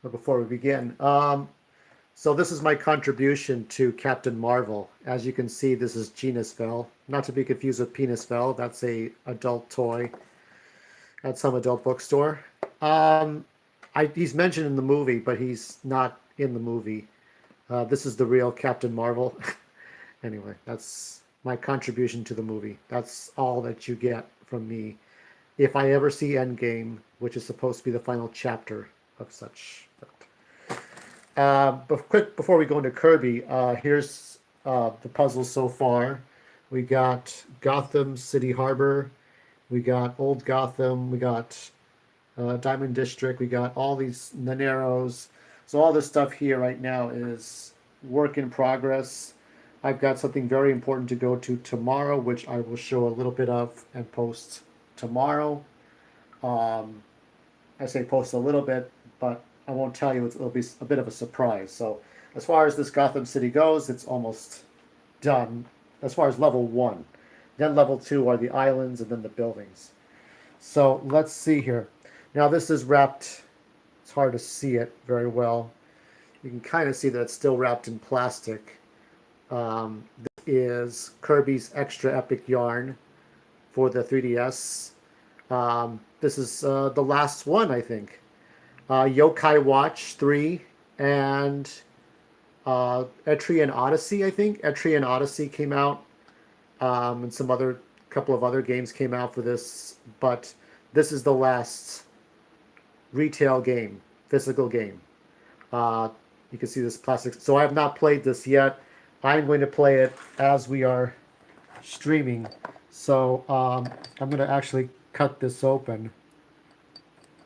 before we begin. So this is my contribution to Captain Marvel. As you can see, this is Genusville, not to be confused with Penisville. That's a adult toy at some adult bookstore. Um, he's mentioned in the movie, but he's not in the movie. This is the real Captain Marvel. Anyway, that's my contribution to the movie. That's all that you get from me. If I ever see Endgame, which is supposed to be the final chapter of such. But quick before we go into Kirby, here's the puzzle so far. We got Gotham City Harbor, we got Old Gotham, we got Diamond District, we got all these Naneros. So all this stuff here right now is work in progress. I've got something very important to go to tomorrow, which I will show a little bit of and post tomorrow. Um, I say post a little bit, but I won't tell you. It'll be a bit of a surprise. So as far as this Gotham City goes, it's almost done as far as level 1. Then level 2 are the islands and then the buildings. So let's see here. Now this is wrapped, it's hard to see it very well. You can kind of see that it's still wrapped in plastic. This is Kirby's Extra Epic Yarn for the 3DS. This is the last one, I think. Yokai Watch 3 and Etrian Odyssey, I think. Etrian Odyssey came out, and some other couple of other games came out for this, but this is the last retail game, physical game. You can see this plastic. So I have not played this yet. I'm going to play it as we are streaming. So I'm going to actually cut this open.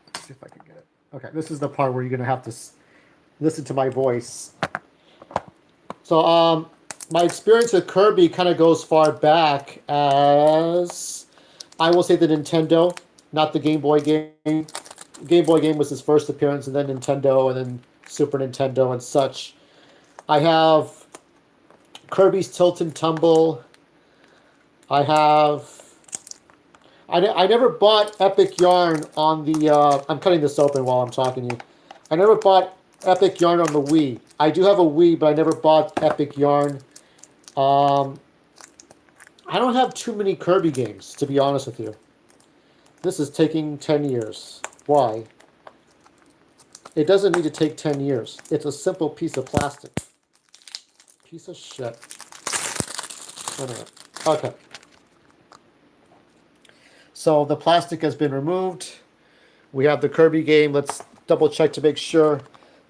Let's see if I can get it. Okay, this is the part where you're going to have to listen to my voice. So my experience with Kirby kind of goes far back as, I will say, the Nintendo, not the Game Boy game. Game Boy game was his first appearance, and then Nintendo, and then Super Nintendo and such. I have Kirby's Tilt and Tumble. I never bought Epic Yarn on the, I'm cutting this open while I'm talking to you. I never bought Epic Yarn on the Wii. I do have a Wii, but I never bought Epic Yarn. I don't have too many Kirby games, to be honest with you. This is taking 10 years. Why? It doesn't need to take 10 years. It's a simple piece of plastic. Piece of shit. Anyway. Okay. So the plastic has been removed. We have the Kirby game. Let's double check to make sure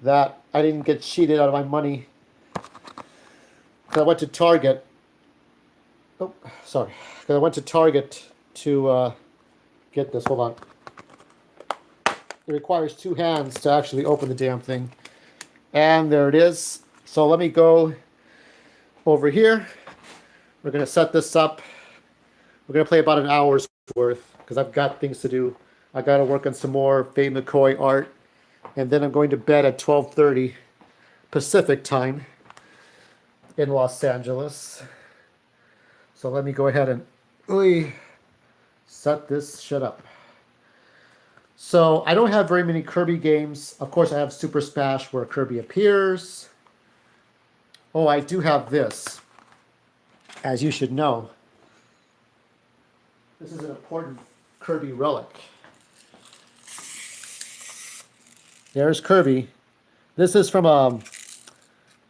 that I didn't get cheated out of my money. Because I went to Target. Oh, sorry. Because I went to Target to get this. Hold on. It requires 2 hands to actually open the damn thing. And there it is. So let me go over here. We're going to set this up. We're going to play about an hour's worth because I've got things to do. I got to work on some more Faye McCoy art. And then I'm going to bed at 12:30 Pacific time in Los Angeles. So let me go ahead and set this shit up. So I don't have very many Kirby games. Of course, I have Super Smash where Kirby appears. Oh, I do have this, as you should know. This is an important Kirby relic. There's Kirby. This is from,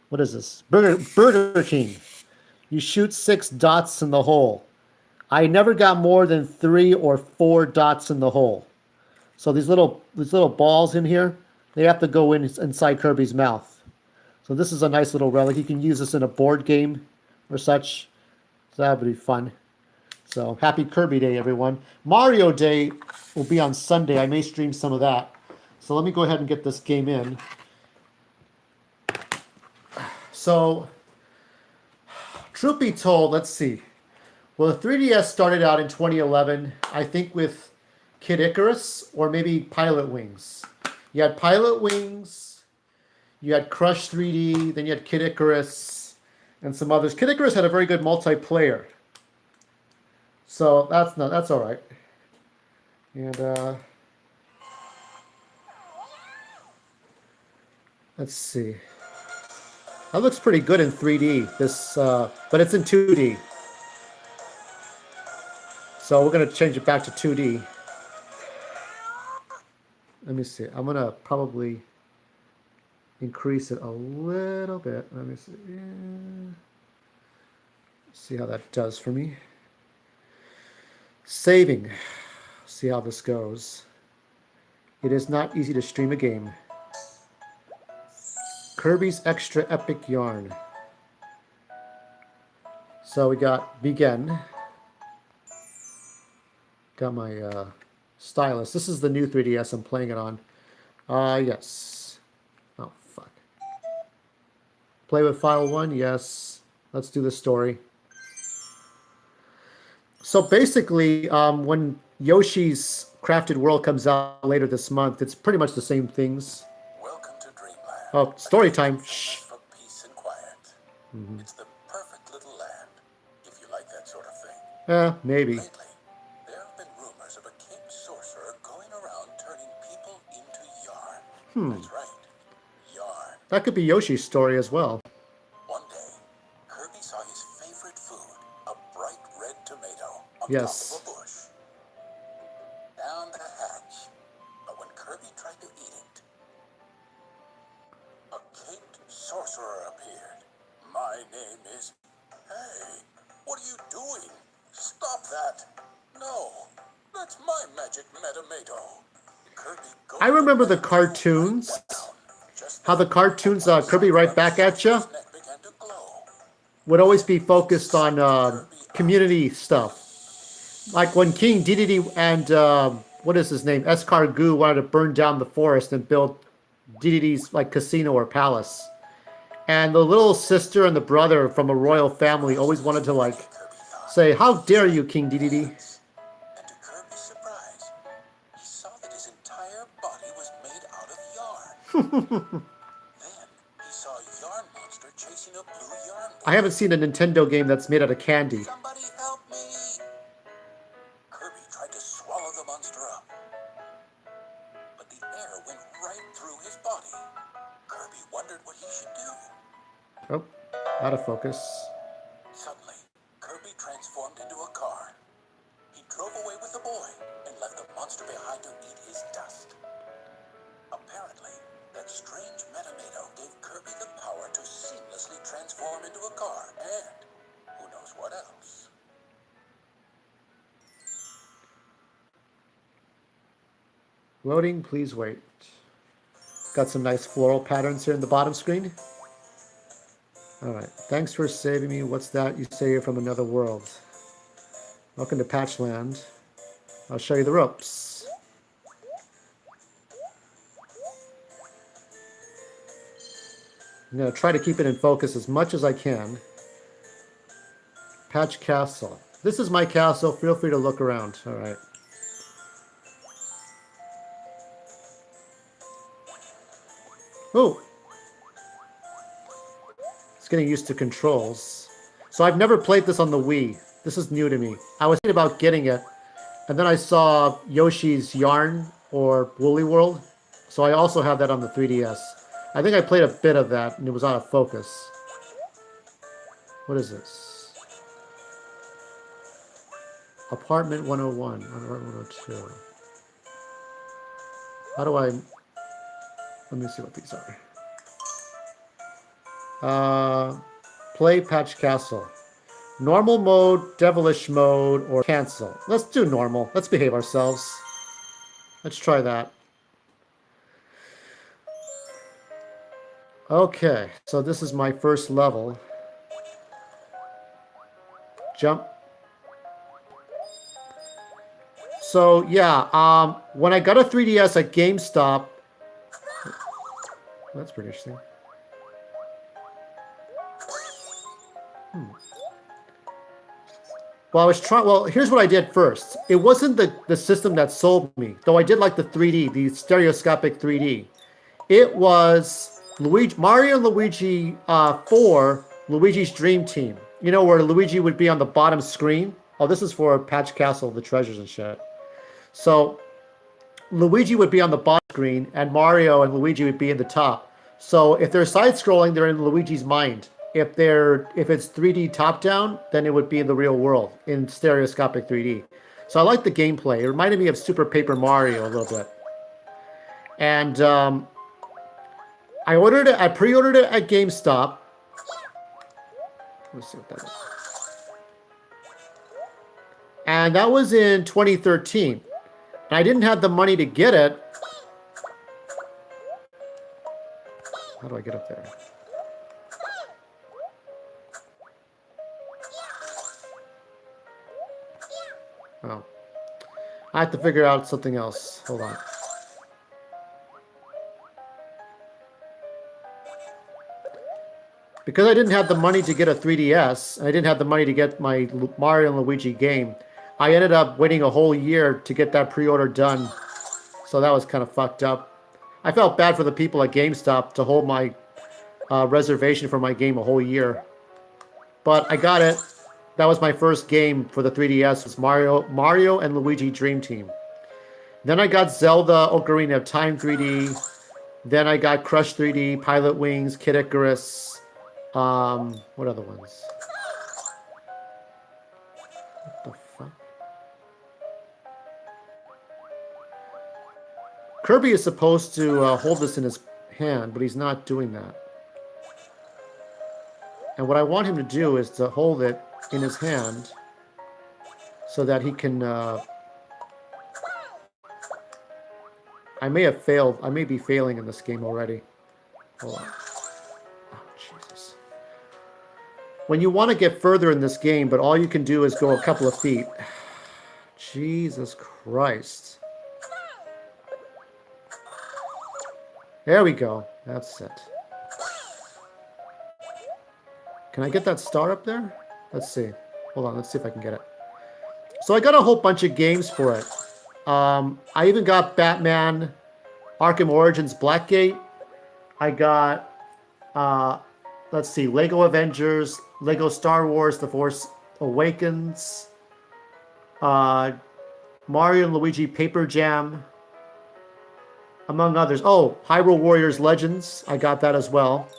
what is this? Burger King. You shoot 6 dots in the hole. I never got more than 3 or 4 dots in the hole. So these little balls in here, they have to go inside Kirby's mouth. So this is a nice little relic. You can use this in a board game or such. So that would be fun. So happy Kirby Day, everyone. Mario Day will be on Sunday. I may stream some of that. So let me go ahead and get this game in. So, truth be told, let's see. Well, the 3DS started out in 2011, I think with Kid Icarus or maybe Pilot Wings. You had Pilot Wings, you had Crush 3D, then you had Kid Icarus, and some others. Kid Icarus had a very good multiplayer. So that's all right. And Let's see. That looks pretty good in 3D. This, but it's in 2D. So we're gonna change it back to 2D. Let me see. I'm gonna probably increase it a little bit. Let me see. Yeah. See how that does for me. Saving. See how this goes. It is not easy to stream a game. Kirby's Extra Epic Yarn. So we got begin. Got my stylus. This is the new 3DS I'm playing it on. Yes. Oh, fuck. Play with file 1? Yes. Let's do the story. So basically, when Yoshi's Crafted World comes out later this month, it's pretty much the same things. Welcome to Dreamland. Oh, story time. Shh. For peace and quiet. It's the perfect little land, if you like that sort of thing. Maybe. Lately, there have been rumors of a king sorcerer going around turning people into yarn. That's right, yarn. That could be Yoshi's story as well. One day, Kirby saw his favorite food, a bright red tomato, on Yes. top of a bush. Down the hatch. But when Kirby tried to eat it, a caked sorcerer appeared. My name is... Hey, what are you doing? Stop that. No, that's my magic metamato. Kirby goes I remember the right cartoons. down. Just How the cartoons, Kirby right back at you, his neck began to glow. would always be focused on community stuff. Like when King Dedede and, what is his name, Escargot wanted to burn down the forest and build Dedede's like casino or palace. And the little sister and the brother from a royal family always wanted to like say, "How dare you, King Dedede?" And to Kirby's surprise, he saw that his entire body was made out of yarn. Then he saw a yarn monster chasing a blue yarn boy. I haven't seen a Nintendo game that's made out of candy. Somebody help me! Kirby tried to swallow the monster up, but the air went right through his body. Kirby wondered what he should do. Oh, out of focus. Suddenly, Kirby transformed into a car. He drove away with the boy and left the monster behind to eat his dust. Apparently, that strange metamato gave Kirby the power to seamlessly transform into a car and who knows what else. Loading, please wait. Got some nice floral patterns here in the bottom screen. Alright, thanks for saving me. What's that? You say you're from another world. Welcome to Patchland. I'll show you the ropes. I'm going to try to keep it in focus as much as I can. Patch Castle. This is my castle. Feel free to look around. Alright. Oh! It's getting used to controls. So I've never played this on the Wii. This is new to me. I was thinking about getting it, and then I saw Yoshi's Yarn or Woolly World. So I also have that on the 3DS. I think I played a bit of that, and it was out of focus. What is this? Apartment 101, Apartment 102. How do I... Let me see what these are. Play Patch Castle. Normal mode, devilish mode, or cancel. Let's do normal. Let's behave ourselves. Let's try that. Okay, so this is my first level. Jump. So yeah, when I got a 3DS at GameStop, that's pretty interesting. Well, I was trying. Well, here's what I did first. It wasn't the system that sold me, though I did like the 3D, the stereoscopic 3D. It was Mario and Luigi 4, Luigi's Dream Team. You know, where Luigi would be on the bottom screen. Oh, this is for Patch Castle, the treasures and shit. So Luigi would be on the bottom screen, and Mario and Luigi would be in the top. So if they're side-scrolling, they're in Luigi's mind. If it's 3D top-down, then it would be in the real world in stereoscopic 3D. So I like the gameplay. It reminded me of Super Paper Mario a little bit. And I ordered it. I pre-ordered it at GameStop. Let's see what that is. And that was in 2013. And I didn't have the money to get it. How do I get up there? Oh. I have to figure out something else. Hold on. Because I didn't have the money to get a 3DS, and I didn't have the money to get my Mario and Luigi game, I ended up waiting a whole year to get that pre-order done. So that was kind of fucked up. I felt bad for the people at GameStop to hold my reservation for my game a whole year. But I got it. That was my first game for the 3DS. It was Mario and Luigi Dream Team. Then I got Zelda Ocarina of Time 3D. Then I got Crush 3D, Pilot Wings, Kid Icarus. What other ones? What the fuck? Kirby is supposed to hold this in his hand, but he's not doing that. And what I want him to do is to hold it in his hand so that he can... I may have failed. I may be failing in this game already. Hold on. Oh, Jesus. When you want to get further in this game, but all you can do is go a couple of feet. Jesus Christ. There we go. That's it. Can I get that star up there? Let's see. Hold on. Let's see if I can get it. So I got a whole bunch of games for it. I even got Batman Arkham Origins Blackgate. I got, let's see, Lego Avengers, Lego Star Wars The Force Awakens, Mario and Luigi Paper Jam, among others. Oh, Hyrule Warriors Legends. I got that as well.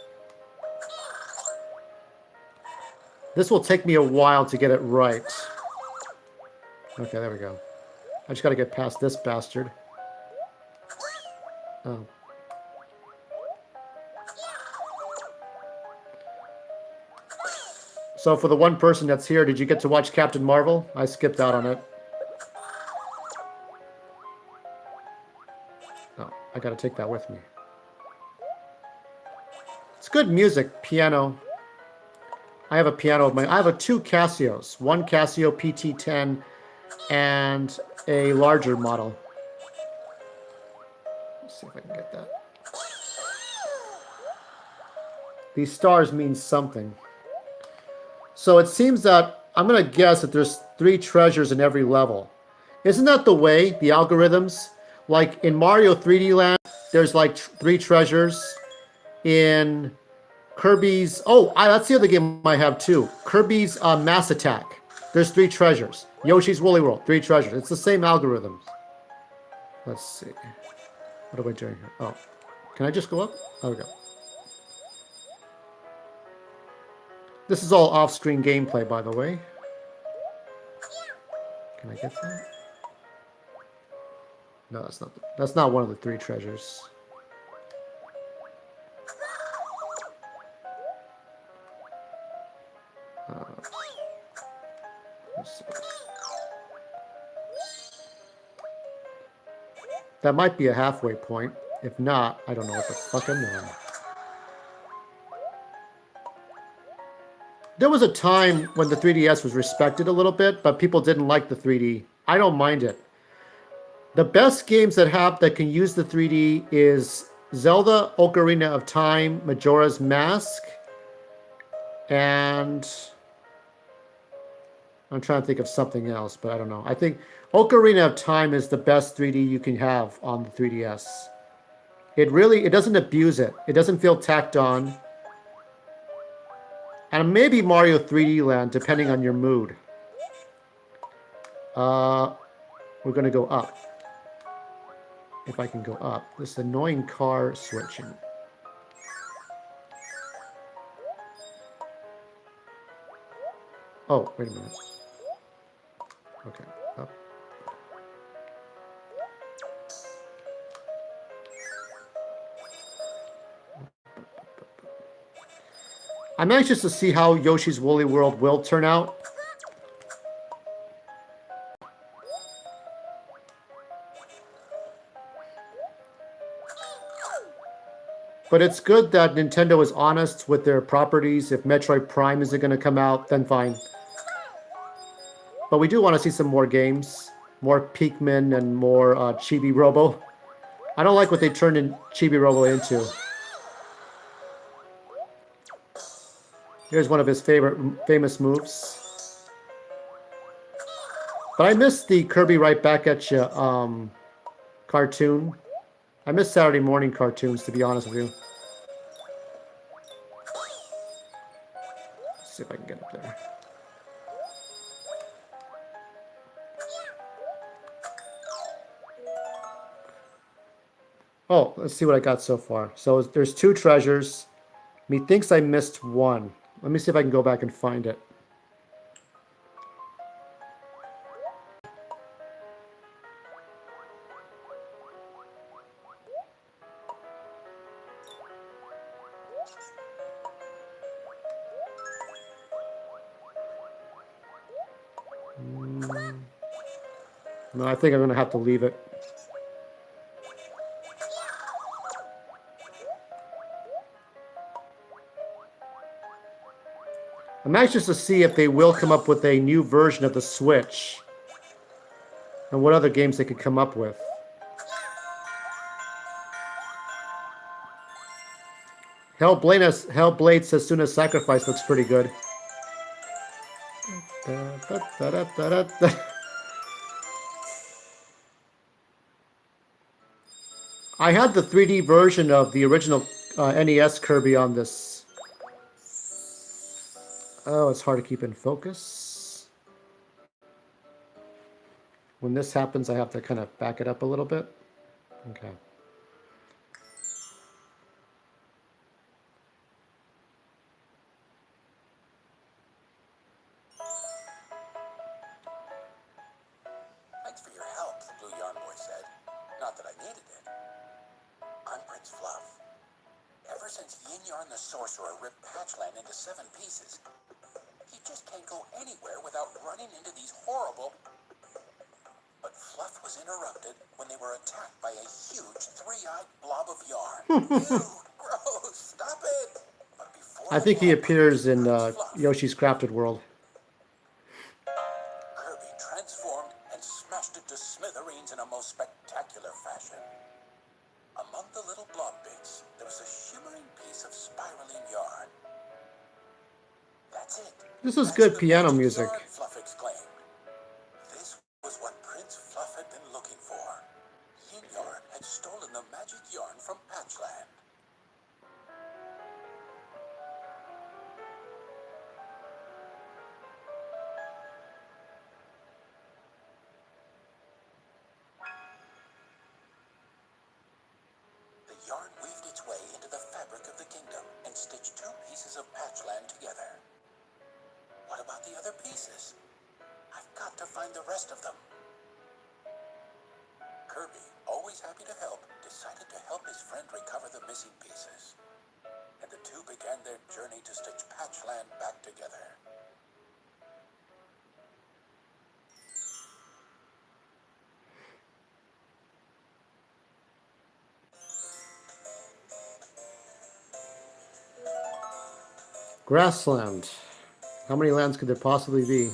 This will take me a while to get it right. Okay, there we go. I just got to get past this bastard. Oh. So for the one person that's here, did you get to watch Captain Marvel? I skipped out on it. Oh, I got to take that with me. It's good music, piano. I have a piano of my... I have two Casios. One Casio PT-10 and a larger model. Let's see if I can get that. These stars mean something. So it seems that, I'm going to guess that there's 3 treasures in every level. Isn't that the way, the algorithms? Like in Mario 3D Land, there's like 3 treasures. In Kirby's... Oh, that's the other game I have too. Kirby's Mass Attack. There's 3 treasures. Yoshi's Woolly World, 3 treasures. It's the same algorithms. Let's see. What am I doing here? Oh. Can I just go up? There we go. This is all off-screen gameplay, by the way. Can I get that? No, that's not one of the 3 treasures. Let's see. That might be a halfway point. If not, I don't know what the fuck I'm doing. There was a time when the 3DS was respected a little bit, but people didn't like the 3D. I don't mind it. The best games that can use the 3D is Zelda Ocarina of Time, Majora's Mask, and I'm trying to think of something else, but I don't know. I think Ocarina of Time is the best 3D you can have on the 3DS. It doesn't abuse it. It doesn't feel tacked on. And maybe Mario 3D Land, depending on your mood. We're going to go up. If I can go up. This annoying car switching. Oh, wait a minute. Okay. Up. I'm anxious to see how Yoshi's Woolly World will turn out. But it's good that Nintendo is honest with their properties. If Metroid Prime isn't going to come out, then fine. But we do want to see some more games. More Pikmin and more Chibi Robo. I don't like what they turned in Chibi Robo into. Here's one of his famous moves. But I miss the Kirby Right Back at You cartoon. I miss Saturday morning cartoons, to be honest with you. Let's see if I can get up there. Oh, let's see what I got so far. So there's 2 treasures. Methinks I missed 1. Let me see if I can go back and find it. No, I think I'm going to have to leave it. I'm anxious to see if they will come up with a new version of the Switch. And what other games they could come up with. Hellblade says Suna's Sacrifice looks pretty good. I had the 3D version of the original NES Kirby on this. Oh, it's hard to keep in focus. When this happens, I have to kind of back it up a little bit. Okay. Thanks for your help, the Blue Yarn Boy said. Not that I needed it. I'm Prince Fluff. Ever since Yin Yarn the Sorcerer ripped Patchland into 7 pieces, he just can't go anywhere without running into these horrible... But Fluff was interrupted when they were attacked by a huge 3-eyed blob of yarn. Ew, gross, stop it! But before I think he appears in Yoshi's Crafted World. Kirby transformed and smashed it to smithereens in a most spectacular fashion. Among the little blob bits, there was a shimmering piece of spiraling yarn. That's it. This is That's good the piano magic music. yarn, Fluff exclaimed. This was what Prince Fluff had been looking for. Yin Yarn had stolen the magic yarn from Patchland. The yarn weaved its way into the fabric of the kingdom and stitched 2 pieces of Patchland together. What about the other pieces? I've got to find the rest of them. Kirby, always happy to help, decided to help his friend recover the missing pieces. And the 2 began their journey to stitch Patchland back together. Grassland. How many lands could there possibly be?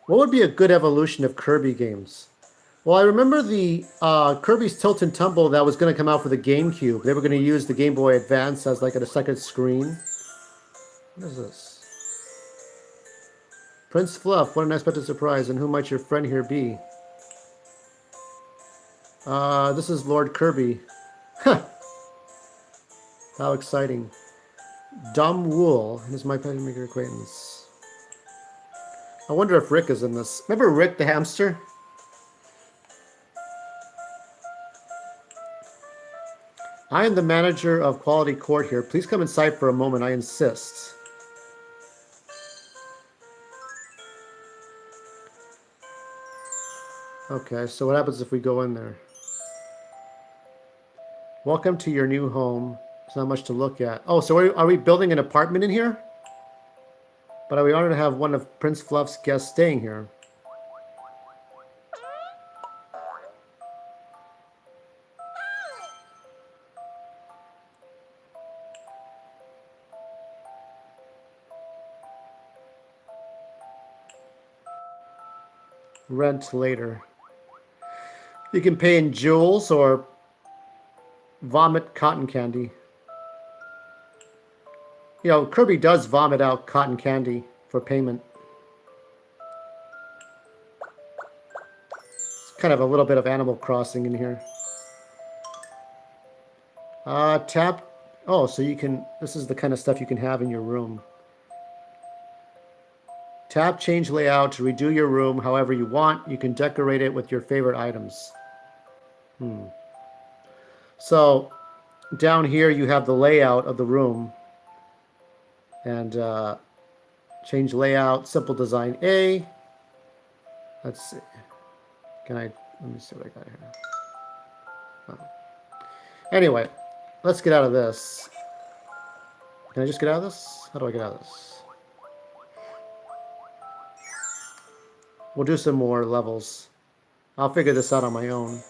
What would be a good evolution of Kirby games? Well, I remember the Kirby's Tilt and Tumble that was going to come out for the GameCube. They were going to use the Game Boy Advance as like a second screen. What is this? Prince Fluff, what an unexpected surprise, and who might your friend here be? This is Lord Kirby. How exciting. Dumb Wool, and this is my pleasure to make your acquaintance. I wonder if Rick is in this. Remember Rick the hamster? I am the manager of Quality Court here. Please come inside for a moment, I insist. Okay, so what happens if we go in there? Welcome to your new home. There's not much to look at. Oh, so are we building an apartment in here? But are we honored to have one of Prince Fluff's guests staying here? Rent later. You can pay in jewels or vomit cotton candy. You know, Kirby does vomit out cotton candy for payment. It's kind of a little bit of Animal Crossing in here. Tap. Oh, so you can, this is the kind of stuff you can have in your room. Tap change layout to redo your room however you want. You can decorate it with your favorite items. So down here you have the layout of the room. And change layout, simple design A. Let's see. Let me see what I got here. Oh. Anyway, let's get out of this. Can I just get out of this? How do I get out of this? We'll do some more levels. I'll figure this out on my own.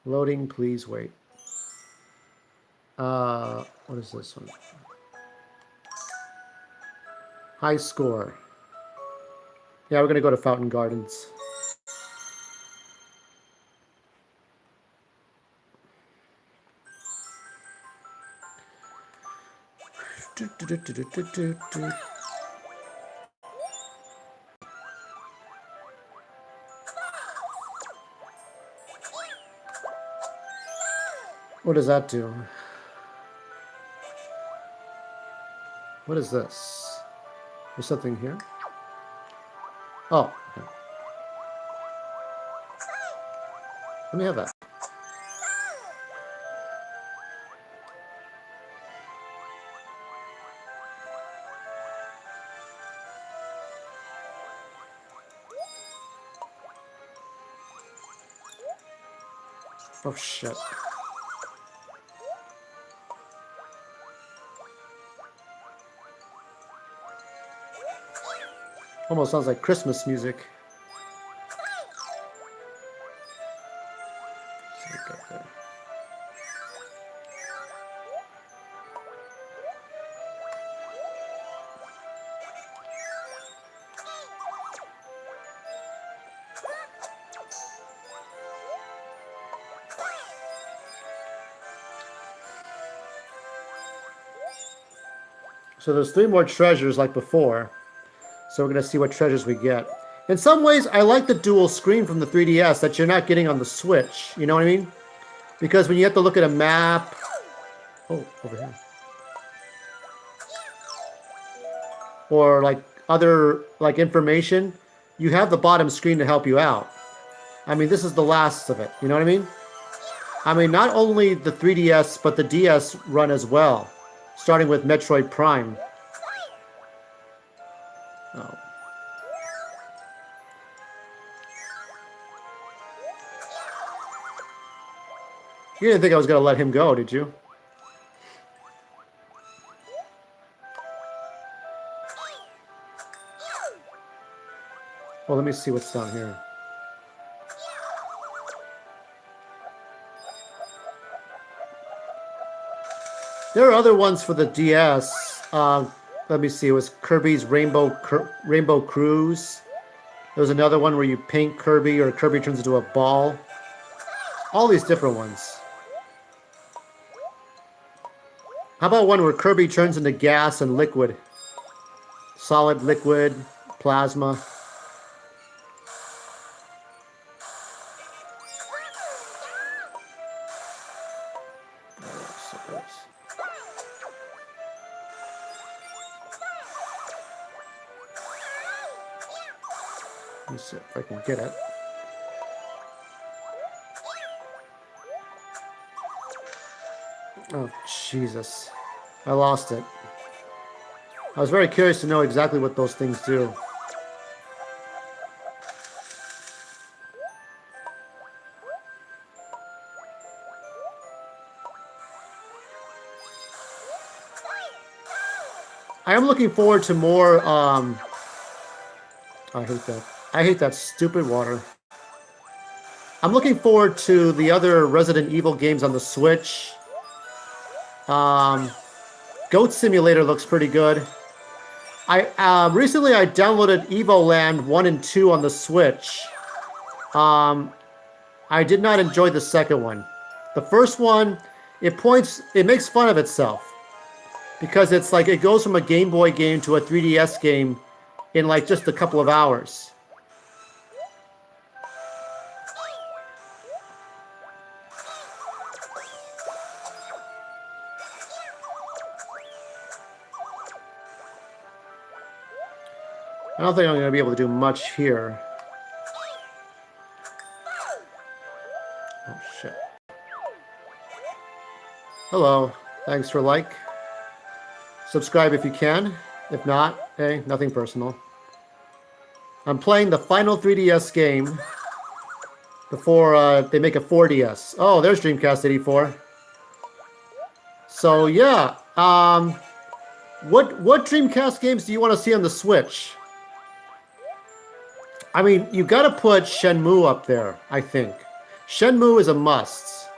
Loading, please wait. What is this one? High score. Yeah, we're going to go to Fountain Gardens. What does that do? What is this? There's something here? Oh. Okay. Let me have that. Oh, shit. Almost sounds like Christmas music. So there's 3 more treasures like before. So we're going to see what treasures we get. In some ways, I like the dual screen from the 3DS that you're not getting on the Switch. You know what I mean? Because when you have to look at a map... Oh, over here. Or like other like information, you have the bottom screen to help you out. I mean, this is the last of it. You know what I mean? I mean, not only the 3DS, but the DS run as well. Starting with Metroid Prime. Oh. You didn't think I was going to let him go, did you? Well, let me see what's down here. There are other ones for the DS. Let me see. It was Kirby's Rainbow Cruise. There was another one where you paint Kirby or Kirby turns into a ball. All these different ones. How about one where Kirby turns into gas and liquid? Solid, liquid, plasma. Let me see if I can get it. Oh, Jesus. I lost it. I was very curious to know exactly what those things do. I am looking forward to more, I hate that. I hate that stupid water. I'm looking forward to the other Resident Evil games on the Switch. Goat Simulator looks pretty good. Recently I downloaded Evoland 1 and 2 on the Switch. I did not enjoy the second one. The first one, it makes fun of itself. Because it's like it goes from a Game Boy game to a 3DS game in like just a couple of hours. I don't think I'm going to be able to do much here. Oh, shit. Hello. Thanks for like. Subscribe if you can. If not, hey, nothing personal. I'm playing the final 3DS game before they make a 4DS. Oh, there's Dreamcast 84. So, yeah. What Dreamcast games do you want to see on the Switch? I mean, you got to put Shenmue up there, I think. Shenmue is a must.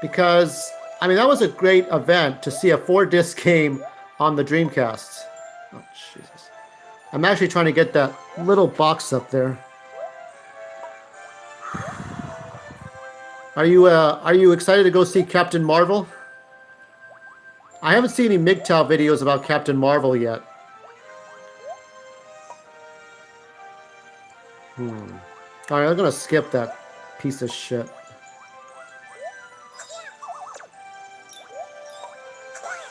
Because, I mean, that was a great event to see a 4-disc game on the Dreamcast. Oh, Jesus. I'm actually trying to get that little box up there. Are you excited to go see Captain Marvel? I haven't seen any MGTOW videos about Captain Marvel yet. Alright, I'm gonna skip that piece of shit.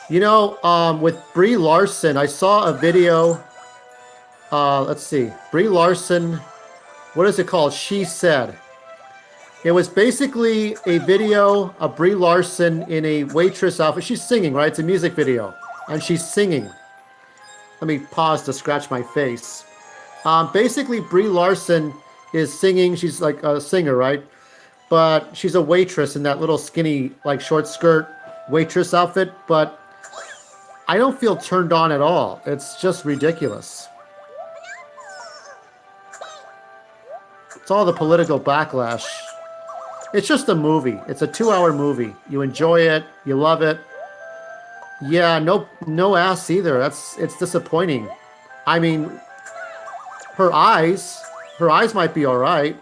You know, with Brie Larson, I saw a video. Let's see. Brie Larson, what is it called? She Said. It was basically a video of Brie Larson in a waitress outfit. She's singing, right? It's a music video. And she's singing. Let me pause to scratch my face. Basically, Brie Larson is singing. She's like a singer, right? But she's a waitress in that little skinny, like short skirt waitress outfit. But I don't feel turned on at all. It's just ridiculous. It's all the political backlash. It's just a movie. It's a 2-hour movie. You enjoy it. You love it. Yeah, no ass either. It's disappointing. I mean, her eyes might be all right.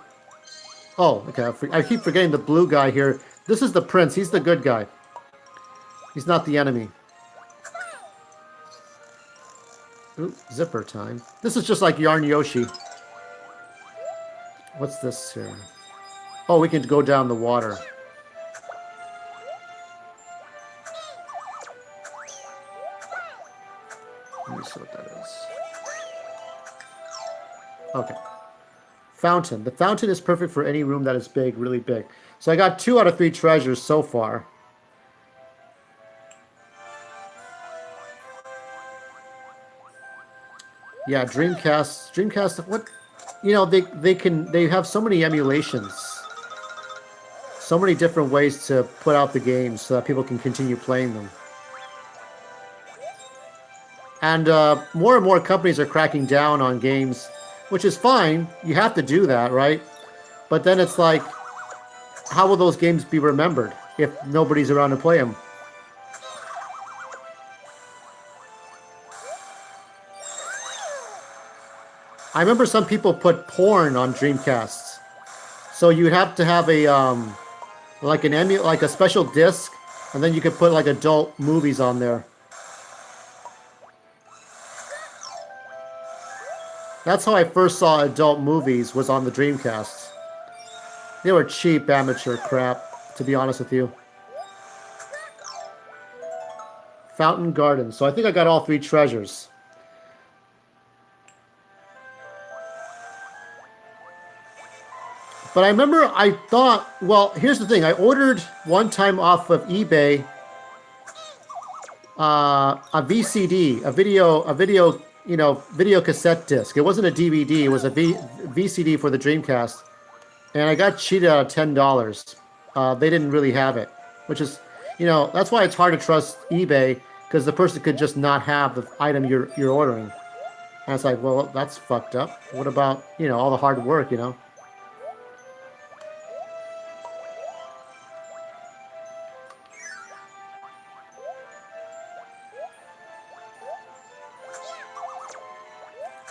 Oh, okay. I keep forgetting the blue guy here. This is the prince. He's the good guy. He's not the enemy. Ooh, zipper time. This is just like Yarn Yoshi. What's this here? Oh, we can go down the water. Let me see what that is. Okay. Fountain. The fountain is perfect for any room that is big, really big. So I got 2 out of 3 treasures so far. Yeah, Dreamcast, what? You know, they have so many emulations. So many different ways to put out the games so that people can continue playing them. And more companies are cracking down on games, which is fine. You have to do that, right? But then it's like, how will those games be remembered if nobody's around to play them? I remember some people put porn on Dreamcasts. So you'd have to have a like a special disc, and then you could put like adult movies on there. That's how I first saw adult movies, was on the Dreamcast. They were cheap amateur crap, to be honest with you. Fountain Garden. So I think I got all 3 treasures. But I remember I thought, well, here's the thing. I ordered one time off of eBay a VCD, video cassette disc. It wasn't a DVD. It was a VCD for the Dreamcast, and I got cheated out of $10. They didn't really have it, which is, that's why it's hard to trust eBay because the person could just not have the item you're ordering. And it's like, well, that's fucked up. What about all the hard work?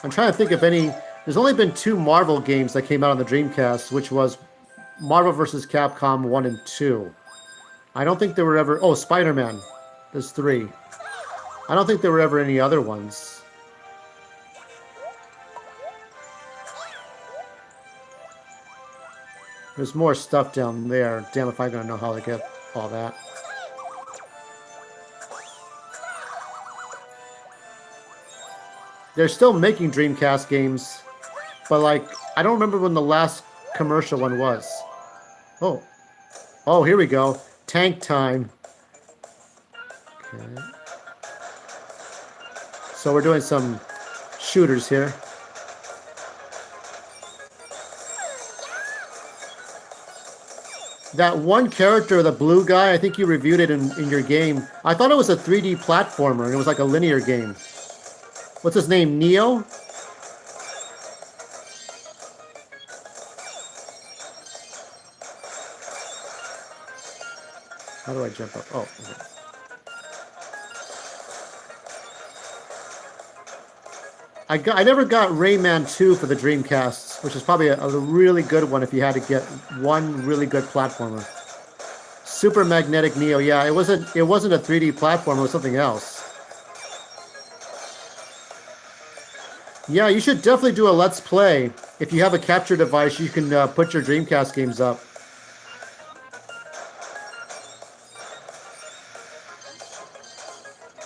I'm trying to think of any. There's only been 2 Marvel games that came out on the Dreamcast, which was Marvel vs. Capcom 1 and 2. I don't think there were ever... Oh, Spider-Man. There's 3. I don't think there were ever any other ones. There's more stuff down there. Damn if I'm going to know how to get all that. They're still making Dreamcast games, but like, I don't remember when the last commercial one was. Oh. Oh, here we go. Tank time. Okay. So we're doing some shooters here. That one character, the blue guy, I think you reviewed it in your game. I thought it was a 3D platformer, and it was like a linear game. What's his name? Neo? How do I jump up? Oh, okay. I never got Rayman 2 for the Dreamcast, which is probably a really good one if you had to get one really good platformer. Super Magnetic Neo, yeah, it wasn't a 3D platformer, it was something else. Yeah, you should definitely do a Let's Play. If you have a capture device, you can put your Dreamcast games up.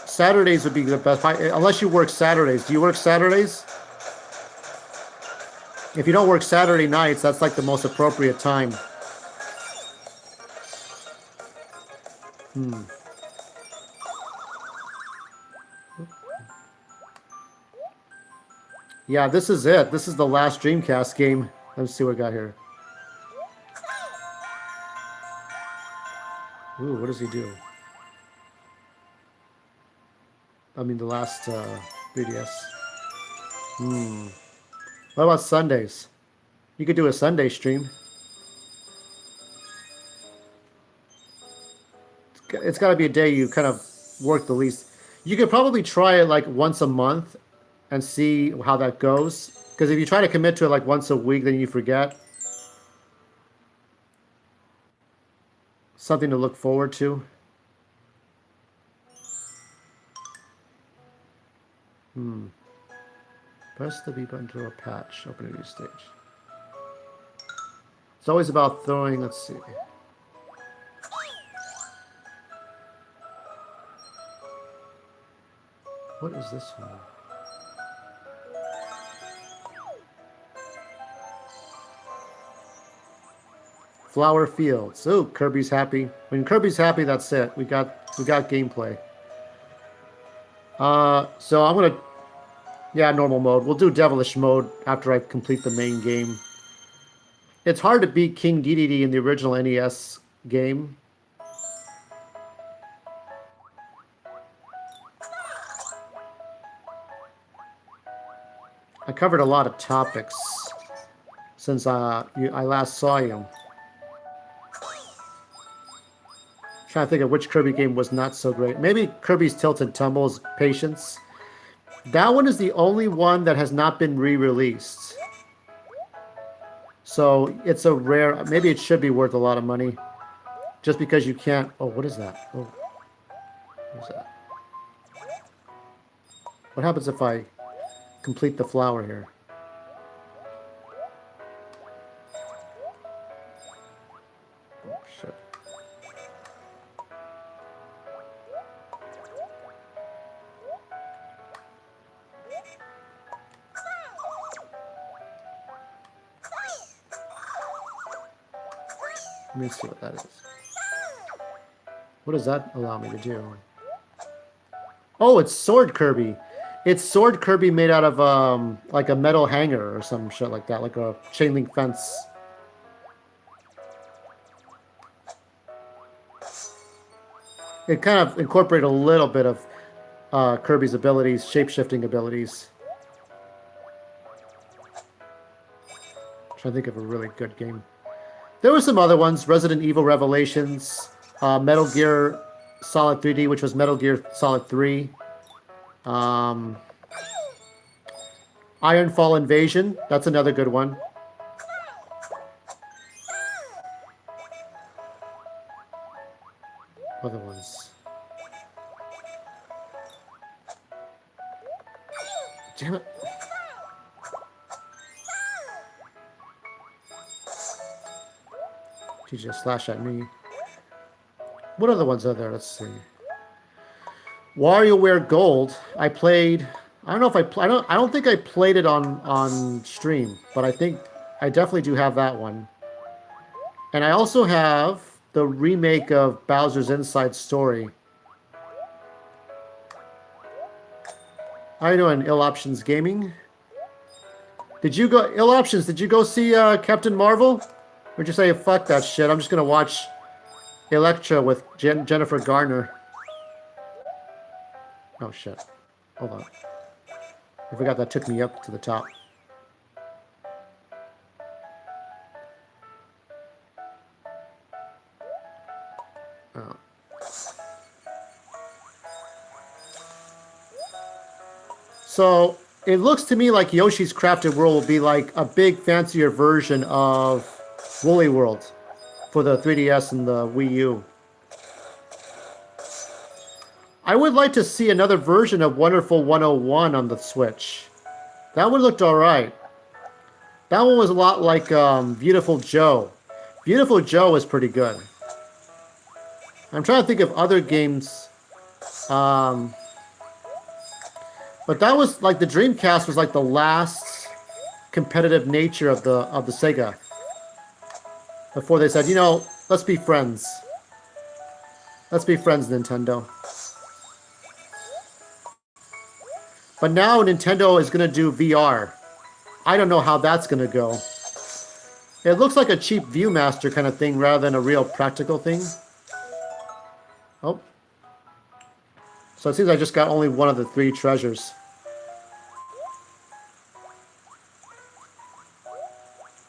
Saturdays would be the best, unless you work Saturdays. Do you work Saturdays? If you don't work Saturday nights, that's like the most appropriate time. Yeah, this is it. This is the last Dreamcast game. Let's see what we got here. Ooh, what does he do? I mean, the last 3DS. What about Sundays? You could do a Sunday stream. It's got to be a day you kind of work the least. You could probably try it like once a month and see how that goes. Because if you try to commit to it like once a week, then you forget. Something to look forward to. Press the B button to a patch. Open a new stage. It's always about throwing, let's see. What is this one? Flower Fields. Oh, Kirby's happy. When Kirby's happy, that's it. We got gameplay. So I'm gonna, yeah, normal mode. We'll do devilish mode after I complete the main game. It's hard to beat King Dedede in the original NES game. I covered a lot of topics since I last saw you. Trying to think of which Kirby game was not so great. Maybe Kirby's Tilt and Tumbles Patience. That one is the only one that has not been re-released. So it's a rare... Maybe it should be worth a lot of money. Just because you can't... Oh, what is that? Oh, what is that? What happens if I complete the flower here? Oh, shit. Let me see what that is. What does that allow me to do? Oh, it's Sword Kirby. It's Sword Kirby made out of like a metal hanger or some shit like that, like a chain link fence. It kind of incorporated a little bit of Kirby's abilities, shape-shifting abilities. I'm trying to think of a really good game. There were some other ones: Resident Evil Revelations, Metal Gear Solid 3D, which was Metal Gear Solid 3. Ironfall Invasion, that's another good one. Other ones. Damn it. She just slashed at me. What other ones are there? Let's see. WarioWare Gold. I played. I don't know if I don't think I played it on stream, but I think I definitely do have that one. And I also have the remake of Bowser's Inside Story. How you doing, Ill Options Gaming? Did you go Ill Options? Did you go see Captain Marvel? Or did you say fuck that shit? I'm just gonna watch Elektra with Jennifer Garner. Oh shit! Hold on. I forgot that took me up to the top. Oh. So it looks to me like Yoshi's Crafted World will be like a big fancier version of Woolly World for the 3DS and the Wii U. I would like to see another version of Wonderful 101 on the Switch. That one looked alright. That one was a lot like Beautiful Joe. Beautiful Joe was pretty good. I'm trying to think of other games. But that was like the Dreamcast was like the last competitive nature of the Sega. Before they said, you know, let's be friends. Let's be friends, Nintendo. But now Nintendo is going to do VR. I don't know how that's going to go. It looks like a cheap Viewmaster kind of thing rather than a real practical thing. Oh. So it seems I just got only one of the 3 treasures.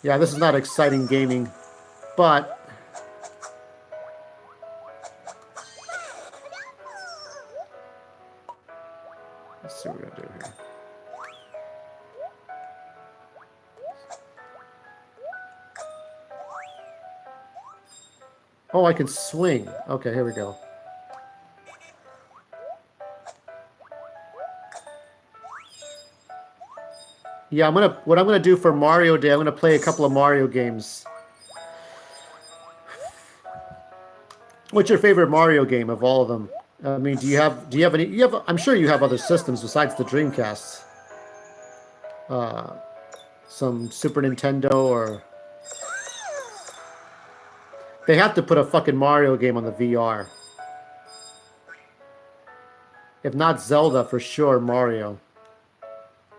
Yeah, this is not exciting gaming, but let's see what we're gonna do here. Oh, I can swing. Okay, here we go. Yeah, what I'm gonna do for Mario Day, I'm gonna play a couple of Mario games. What's your favorite Mario game of all of them? I mean, do you have any? I'm sure you have other systems besides the Dreamcast. Some Super Nintendo or they have to put a fucking Mario game on the VR. If not Zelda, for sure Mario.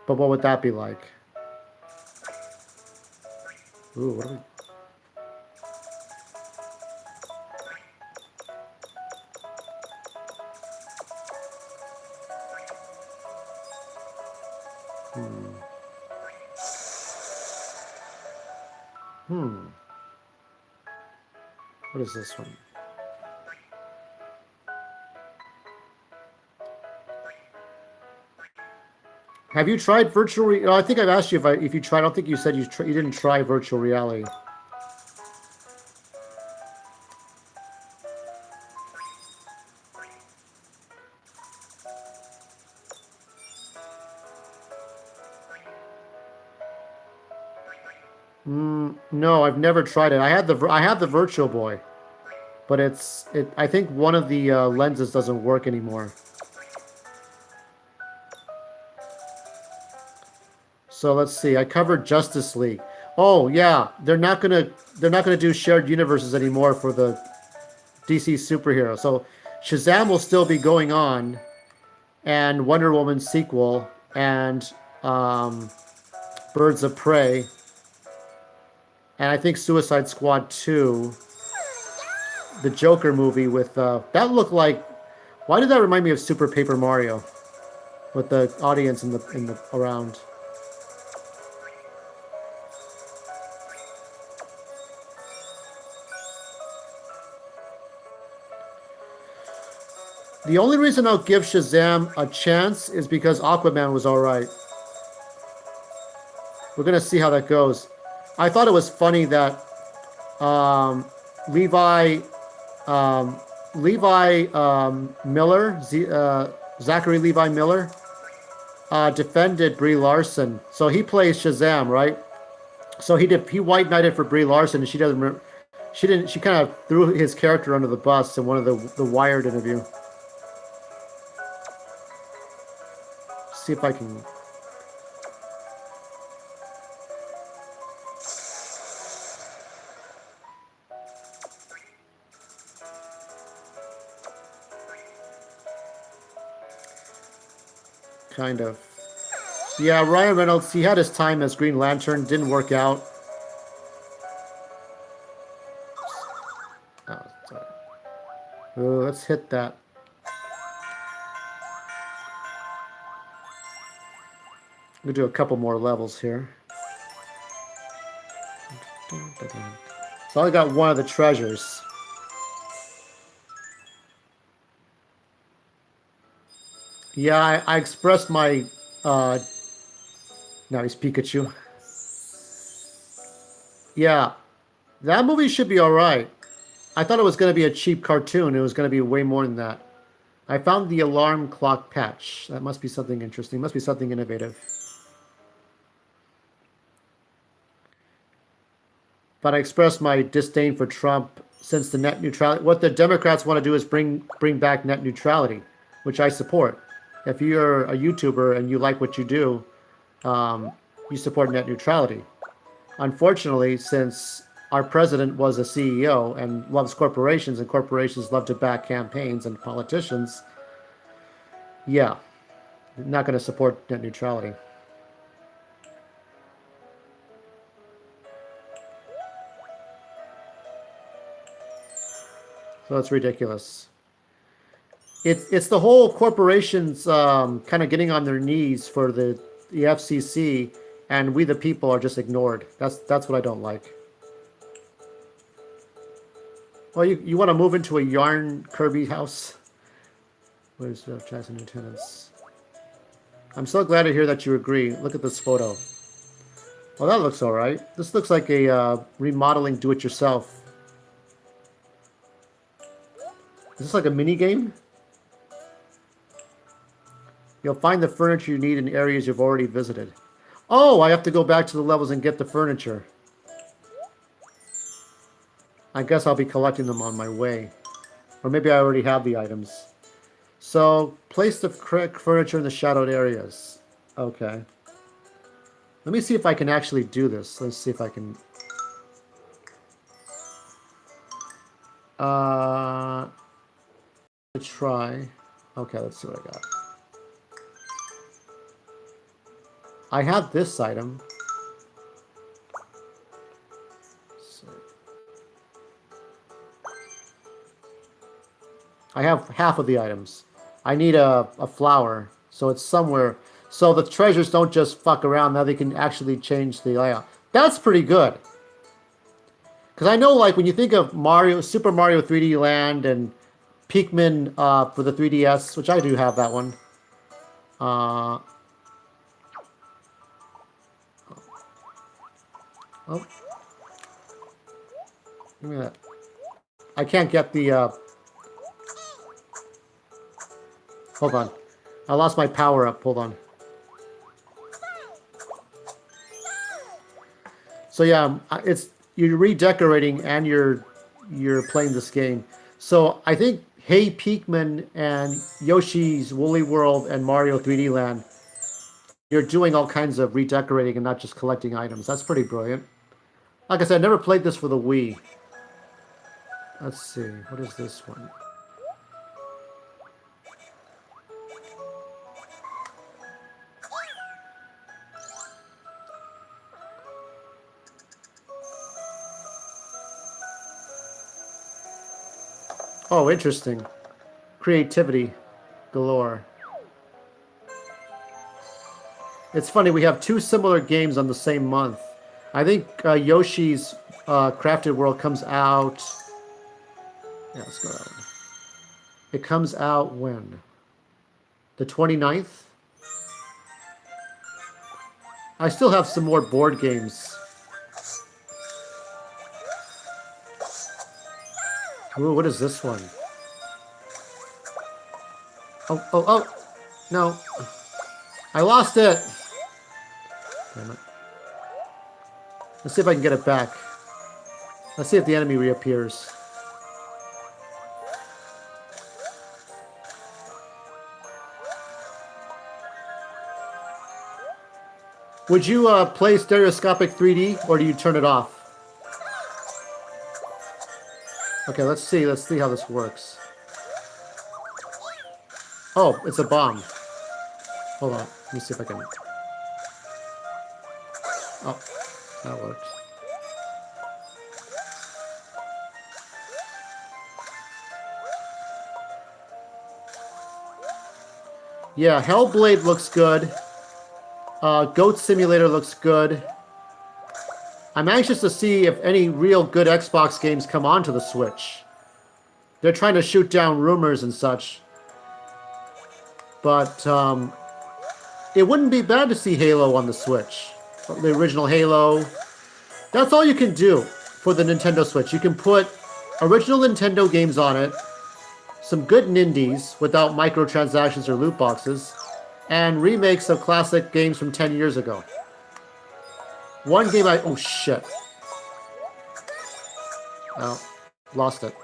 But what would that be like? Ooh, what are we... What is this one? Have you tried virtual reality? I think I've asked you if you tried. I don't think you said you didn't try virtual reality. No, I've never tried it. I had the Virtual Boy, but I think one of the lenses doesn't work anymore. So let's see. I covered Justice League. Oh yeah, they're not gonna they're not going to do shared universes anymore for the DC superhero. So Shazam will still be going on, and Wonder Woman sequel, and Birds of Prey, and I think Suicide Squad 2, the Joker movie with that looked like. Why did that remind me of Super Paper Mario, with the audience in the around? The only reason I'll give Shazam a chance is because Aquaman was alright. We're gonna see how that goes. I thought it was funny that Levi Miller, Zachary Levi Miller, defended Brie Larson. So he plays Shazam, right? So he white knighted for Brie Larson, and she kind of threw his character under the bus in one of the Wired interview. See if I can. Kind of. Yeah, Ryan Reynolds, he had his time as Green Lantern, didn't work out. Oh, sorry. Oh, let's hit that. We'll do a couple more levels here. So I got one of the treasures. Yeah, I expressed my... now he's Pikachu. Yeah, that movie should be alright. I thought it was going to be a cheap cartoon. It was going to be way more than that. I found the alarm clock patch. That must be something interesting. Must be something innovative. But I expressed my disdain for Trump since the net neutrality. What the Democrats want to do is bring back net neutrality, which I support. If you're a YouTuber and you like what you do, you support net neutrality. Unfortunately, since our president was a CEO and loves corporations, and corporations love to back campaigns and politicians, yeah, not going to support net neutrality. So it's ridiculous. It's the whole corporations kind of getting on their knees for the FCC, and we the people are just ignored. That's what I don't like. Well, you want to move into a yarn Kirby house? Where's Jackson new tenants? I'm so glad to hear that you agree. Look at this photo. Well, that looks all right. This looks like a remodeling do-it-yourself. Is this like a mini game? You'll find the furniture you need in areas you've already visited. Oh, I have to go back to the levels and get the furniture. I guess I'll be collecting them on my way. Or maybe I already have the items. So, place the correct furniture in the shadowed areas. Okay. Let me see if I can actually do this. Let's see if I can... try. Okay, let's see what I got. I have this item. So I have half of the items. I need a flower, so it's somewhere. So the treasures don't just fuck around. Now they can actually change the layout. That's pretty good. Because I know, like, when you think of Mario, Super Mario 3D Land and Pikmin for the 3DS, which I do have that one. Oh. Give me that. I can't get the... Hold on. I lost my power up. Hold on. So yeah, you're redecorating and you're playing this game. So I think Hey Pikmin and Yoshi's Woolly World and Mario 3D Land, you're doing all kinds of redecorating and not just collecting items. That's pretty brilliant. Like I said, I never played this for the Wii. Let's see. What is this one? Oh, interesting. Creativity galore. It's funny, we have two similar games on the same month. I think Yoshi's Crafted World comes out... Yeah, let's go that one. It comes out when? The 29th? I still have some more board games. Ooh, what is this one? Oh, no. I lost it. Damn it. Let's see if I can get it back. Let's see if the enemy reappears. Would you play stereoscopic 3D, or do you turn it off? Okay, let's see how this works. Oh, it's a bomb. Hold on, let me see if I can... Oh, that worked. Yeah, Hellblade looks good. Goat Simulator looks good. I'm anxious to see if any real good Xbox games come onto the Switch. They're trying to shoot down rumors and such. But it wouldn't be bad to see Halo on the Switch. The original Halo. That's all you can do for the Nintendo Switch. You can put original Nintendo games on it, some good nindies without microtransactions or loot boxes, and remakes of classic games from 10 years ago. One game I... Oh, shit. Oh, lost it.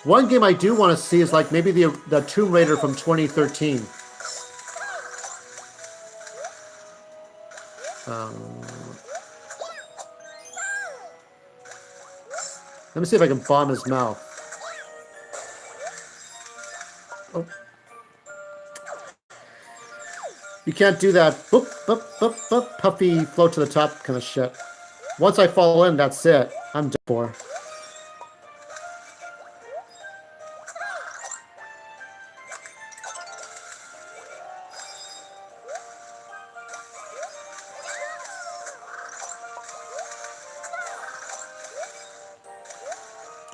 One game I do want to see is like maybe the Tomb Raider from 2013. Let me see if I can bomb his mouth. Oh. You can't do that boop, boop, boop, boop, puffy, float to the top kind of shit. Once I fall in, that's it. I'm done for.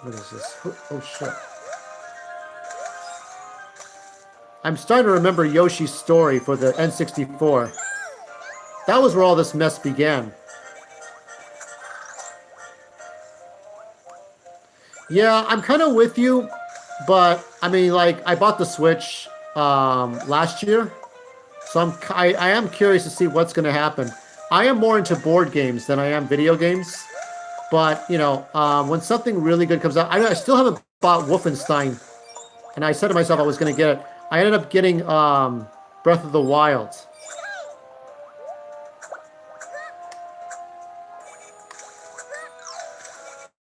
What is this? Oh, shit. I'm starting to remember Yoshi's story for the N64. That was where all this mess began. Yeah, I'm kind of with you, but I mean, like, I bought the Switch last year, so I am curious to see what's going to happen. I am more into board games than I am video games. But, you know, when something really good comes out... I still haven't bought Wolfenstein. And I said to myself I was going to get it. I ended up getting Breath of the Wild.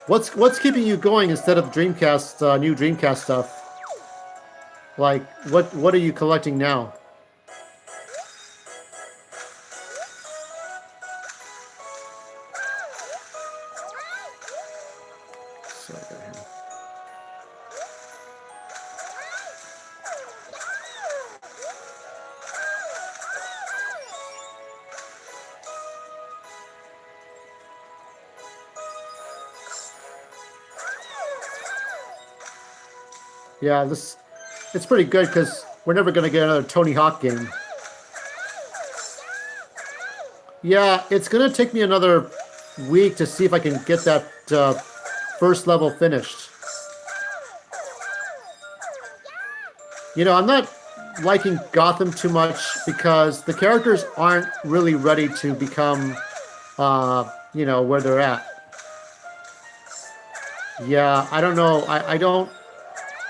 What's keeping you going instead of Dreamcast, new Dreamcast stuff? Like, what are you collecting now? Yeah, it's pretty good because we're never going to get another Tony Hawk game. Yeah, it's going to take me another week to see if I can get that first level finished. You know, I'm not liking Gotham too much because the characters aren't really ready to become, you know, where they're at. Yeah, I don't know. I don't...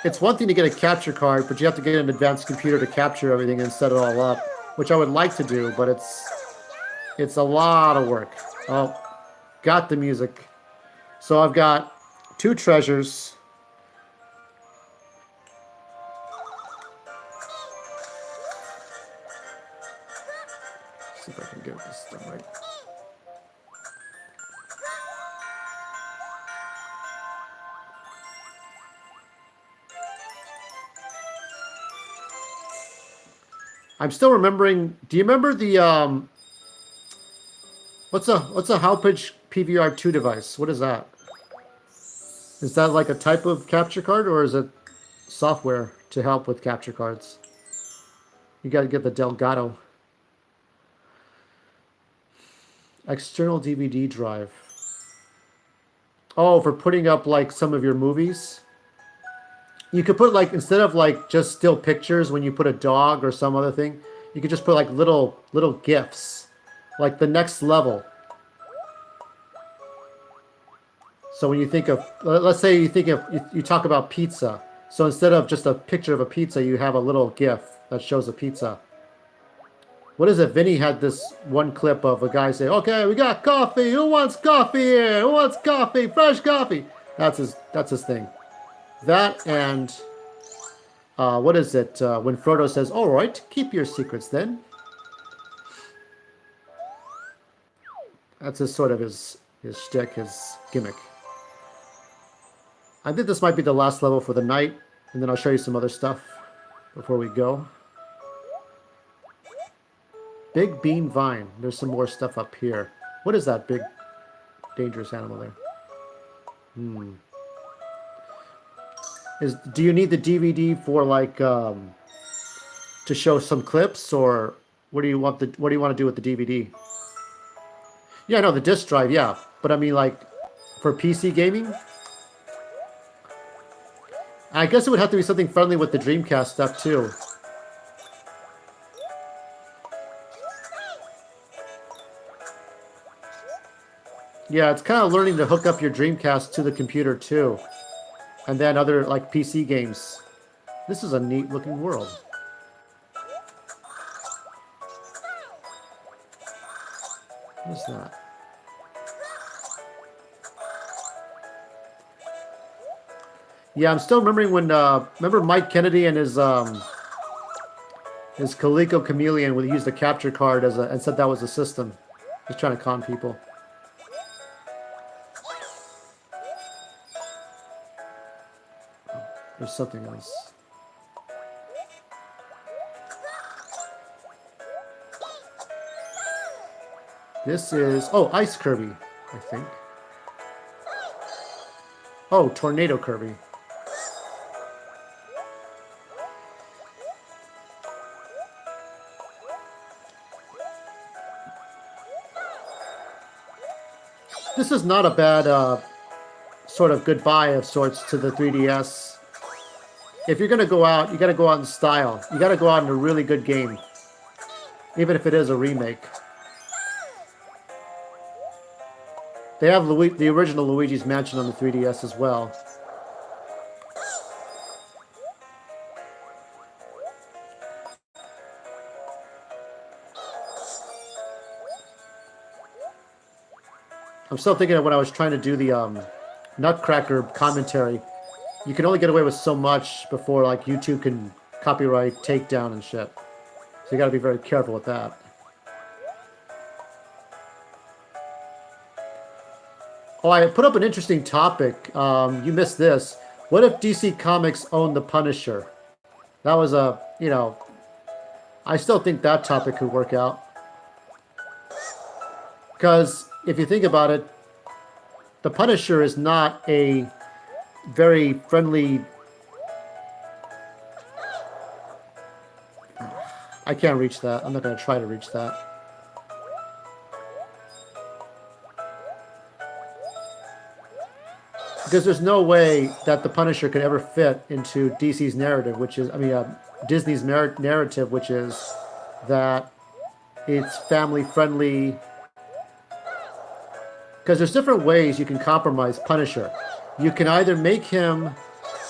It's one thing to get a capture card, but you have to get an advanced computer to capture everything and set it all up, which I would like to do, but it's a lot of work. Oh, got the music. So I've got 2 treasures. See if I can get this done right. I'm still remembering. Do you remember the what's a Halpage PVR2 device? What is that? Is that like a type of capture card, or is it software to help with capture cards? You got to get the Delgado. External DVD drive. Oh, for putting up like some of your movies. You could put like, instead of like just still pictures when you put a dog or some other thing, you could just put like little GIFs, like the next level. So when you think of, let's say you think of, you talk about pizza. So instead of just a picture of a pizza, you have a little GIF that shows a pizza. What is it? Vinny had this one clip of a guy saying, "Okay, we got coffee. Who wants coffee here? Who wants coffee? Fresh coffee." That's his thing. That and what is it? When Frodo says, "All right, keep your secrets then." That's his sort of his shtick, his gimmick. I think this might be the last level for the night, and then I'll show you some other stuff before we go. Big Bean Vine. There's some more stuff up here. What is that big, dangerous animal there? Do you need the DVD for like to show some clips, or what do you want to do with the DVD? Yeah, no, the disc drive, yeah, but I mean like for PC gaming. I guess it would have to be something friendly with the Dreamcast stuff too. Yeah, it's kind of learning to hook up your Dreamcast to the computer too. And then other like PC games. This is a neat looking world. What is that? Yeah, I'm still remembering when remember Mike Kennedy and his Coleco Chameleon, when he used the capture card as and said that was a system. He's trying to con people. There's something else. This is, oh, Ice Kirby, I think. Oh, Tornado Kirby. This is not a bad sort of goodbye of sorts to the 3DS. If you're going to go out, you got to go out in style. You got to go out in a really good game, even if it is a remake. They have the original Luigi's Mansion on the 3DS as well. I'm still thinking of when I was trying to do the Nutcracker commentary. You can only get away with so much before like YouTube can copyright takedown and shit. So you got to be very careful with that. Oh, I put up an interesting topic. You missed this. What if DC Comics owned the Punisher? That was a, you know, I still think that topic could work out. Because if you think about it, the Punisher is not a very friendly... I can't reach that. I'm not going to try to reach that. Because there's no way that the Punisher could ever fit into DC's narrative, which is, I mean, Disney's narrative, which is that it's family friendly. Because there's different ways you can compromise Punisher. You can either make him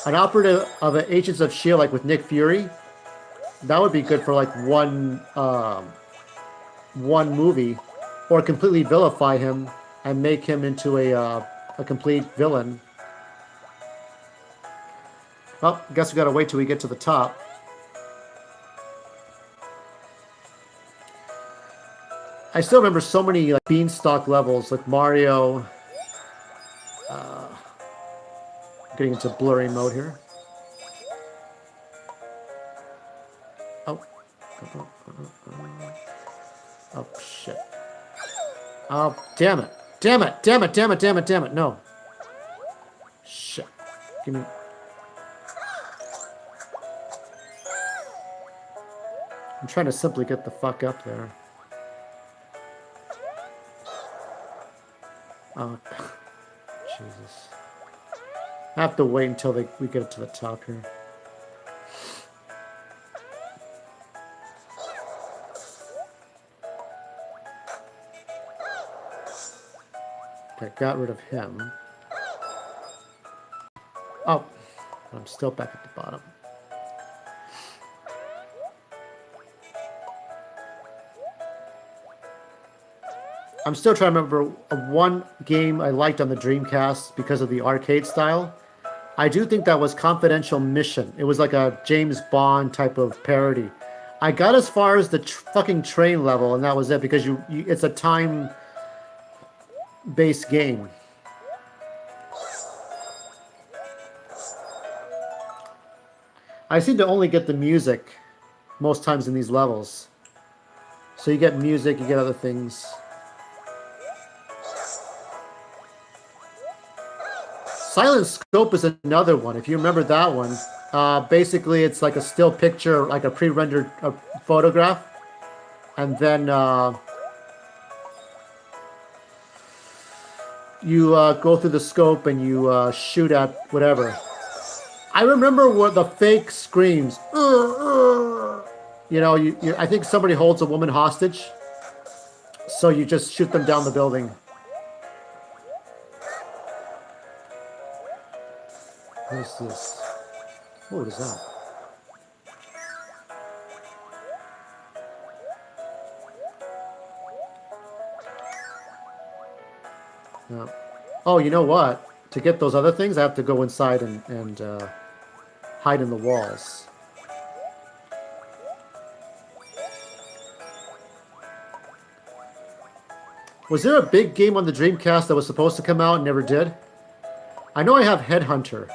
an operative of the Agents of S.H.I.E.L.D., like with Nick Fury. That would be good for like one movie. Or completely vilify him and make him into a complete villain. Well, I guess we gotta wait till we get to the top. I still remember so many like beanstalk levels, like Mario. Getting into blurry mode here. Oh. Oh, shit. Oh, damn it. Damn it. Damn it. Damn it. Damn it. Damn it. No. Shit. Give me... I'm trying to simply get the fuck up there. Oh, Jesus. I have to wait until we get it to the top here. Okay, got rid of him. Oh, I'm still back at the bottom. I'm still trying to remember one game I liked on the Dreamcast because of the arcade style. I do think that was Confidential Mission. It was like a James Bond type of parody. I got as far as the fucking train level, and that was it, because it's a time-based game. I seem to only get the music most times in these levels. So you get music, you get other things. Silent Scope is another one. If you remember that one, basically it's like a still picture, like a pre-rendered photograph, and then you go through the scope and you shoot at whatever. I remember what the fake screams. You know, I think somebody holds a woman hostage, so you just shoot them down the building. What is this? What is that? No. Oh, you know what? To get those other things, I have to go inside and hide in the walls. Was there a big game on the Dreamcast that was supposed to come out and never did? I know I have Headhunter.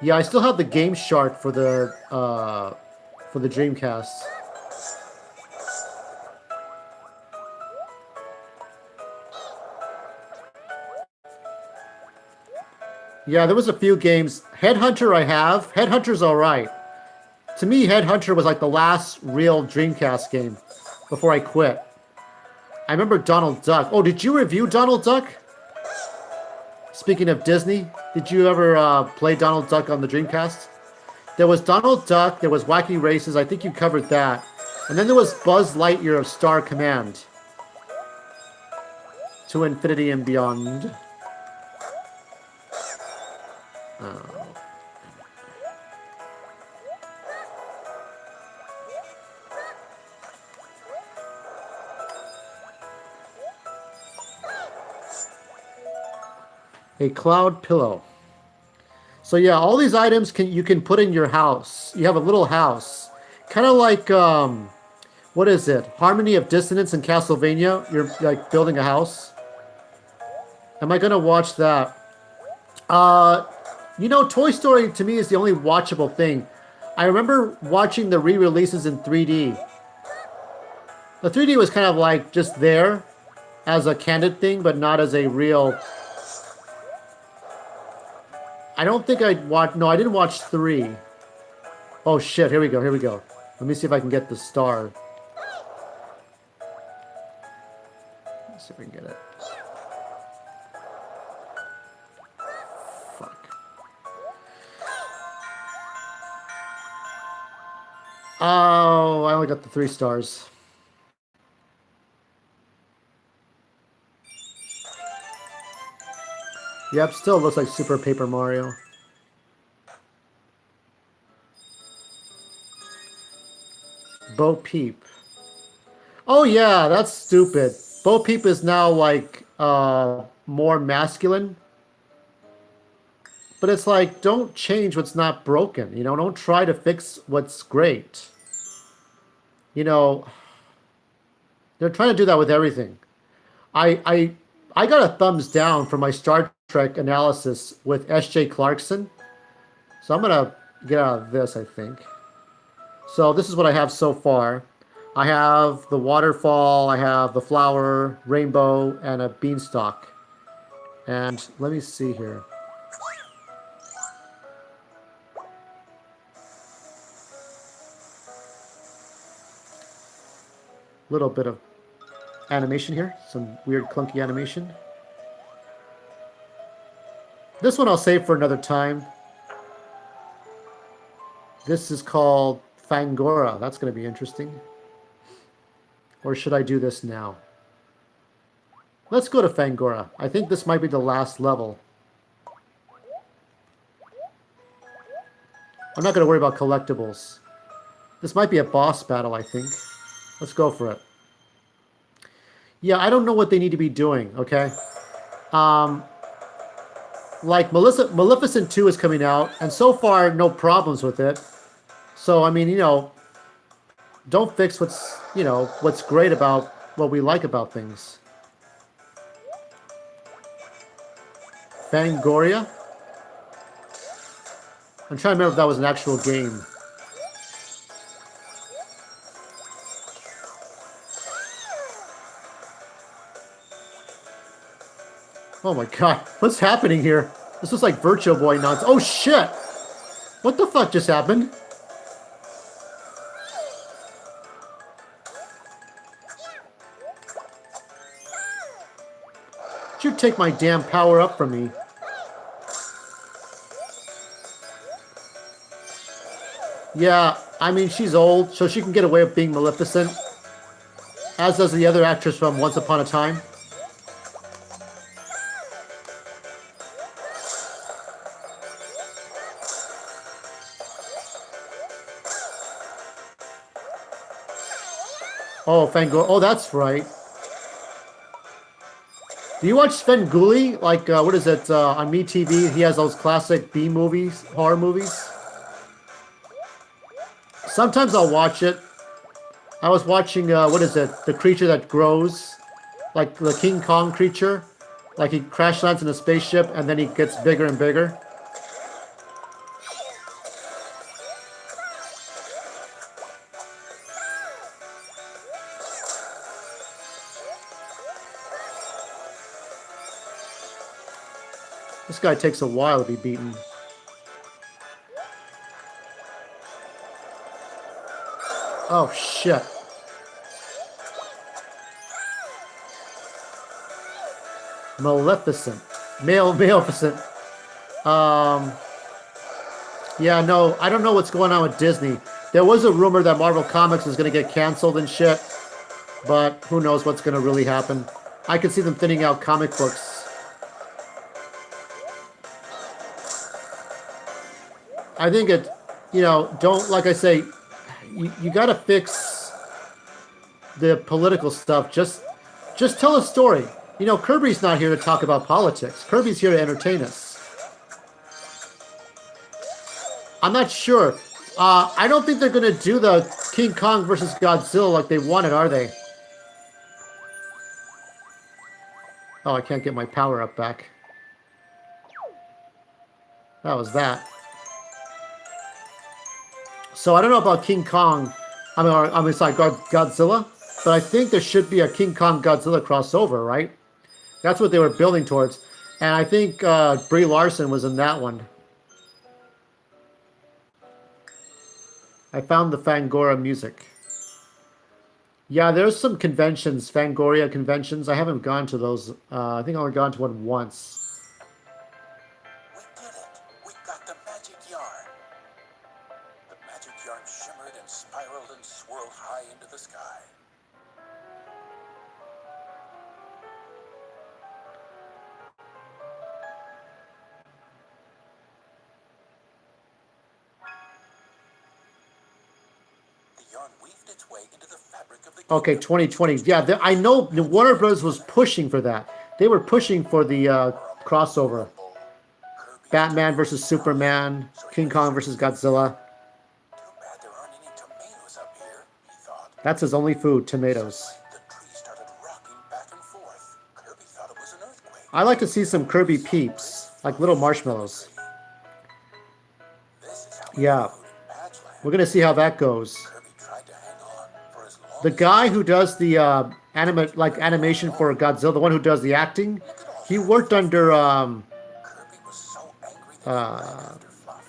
Yeah, I still have the Game Shark for the Dreamcast. Yeah, there was a few games. Headhunter I have. Headhunter's alright. To me, Headhunter was like the last real Dreamcast game before I quit. I remember Donald Duck. Oh, did you review Donald Duck? Speaking of Disney, did you ever play Donald Duck on the Dreamcast? There was Donald Duck, there was Wacky Races, I think you covered that. And then there was Buzz Lightyear of Star Command. To Infinity and Beyond. Oh. A cloud pillow. So yeah, all these items you can put in your house. You have a little house. Kind of like, what is it? Harmony of Dissonance in Castlevania. You're like building a house. Am I going to watch that? You know, Toy Story to me is the only watchable thing. I remember watching the re-releases in 3D. The 3D was kind of like just there as a candid thing, but not as a real... I don't think I'd watch... No, I didn't watch 3. Oh, shit. Here we go. Here we go. Let me see if I can get the star. Let's see if we can get it. Fuck. Oh, I only got the 3 stars. Yep, still looks like Super Paper Mario. Bo Peep. Oh yeah, that's stupid. Bo Peep is now like more masculine. But it's like, don't change what's not broken. You know, don't try to fix what's great. You know, they're trying to do that with everything. I I I got a thumbs down for my Star Trek analysis with S.J. Clarkson. So I'm gonna get out of this, I think. So this is what I have so far. I have the waterfall, I have the flower, rainbow, and a beanstalk. And let me see here. Little bit of animation here, some weird clunky animation. This one I'll save for another time. This is called Fangora. That's going to be interesting. Or should I do this now? Let's go to Fangora. I think this might be the last level. I'm not going to worry about collectibles. This might be a boss battle, I think. Let's go for it. Yeah, I don't know what they need to be doing, okay? Like Maleficent 2 is coming out, and so far, no problems with it. So, I mean, you know, don't fix what's, you know, what's great about what we like about things. Fangoria? I'm trying to remember if that was an actual game. Oh my god, what's happening here? This is like Virtual Boy nonsense. Oh shit! What the fuck just happened? Did you take my damn power up from me? Yeah, I mean, she's old, so she can get away with being Maleficent. As does the other actress from Once Upon a Time. Oh, Fangor. Oh, that's right. Do you watch Svengoolie? Like, what is it, on MeTV? He has those classic B movies, horror movies. Sometimes I'll watch it. I was watching, what is it? The creature that grows. Like the King Kong creature. Like he crash lands in a spaceship and then he gets bigger and bigger. This guy takes a while to be beaten. Oh, shit. Maleficent. Maleficent. Yeah, no, I don't know what's going on with Disney. There was a rumor that Marvel Comics was going to get canceled and shit, but who knows what's going to really happen. I could see them thinning out comic books. I think it, you know, don't, like I say, you got to fix the political stuff. Just tell a story. You know, Kirby's not here to talk about politics. Kirby's here to entertain us. I'm not sure. I don't think they're going to do the King Kong versus Godzilla like they wanted, are they? Oh, I can't get my power up back. That was that. So I don't know about King Kong. I mean, sorry, Godzilla. But I think there should be a King Kong Godzilla crossover, right? That's what they were building towards. And I think Brie Larson was in that one. I found the Fangora music. Yeah, there's some conventions, Fangoria conventions. I haven't gone to those. I think I've only gone to one once. We did it. We got the magic yarn. The magic yarn shimmered and spiraled and swirled high into the sky. The yarn weaved its way into the fabric of the Okay, kingdom. 2020. Yeah, I know the Warner Bros. Was pushing for that. They were pushing for the crossover. Kirby Batman started versus losing Superman, heart, so he King made Kong sure versus to get Godzilla. Too bad there aren't any tomatoes up here, he thought. That's his only food, tomatoes. Suddenly, the tree started rocking back and forth. Kirby thought it was an earthquake. I like to see some Kirby peeps, like little marshmallows. This is how we Yeah, food in Badgeland. we're gonna see how that goes. Kirby tried to hang on for as long The as guy who does the animation for Godzilla, the one who does the acting, Look at all he that worked fluff. under Kirby was so angry that he ran after Fluff.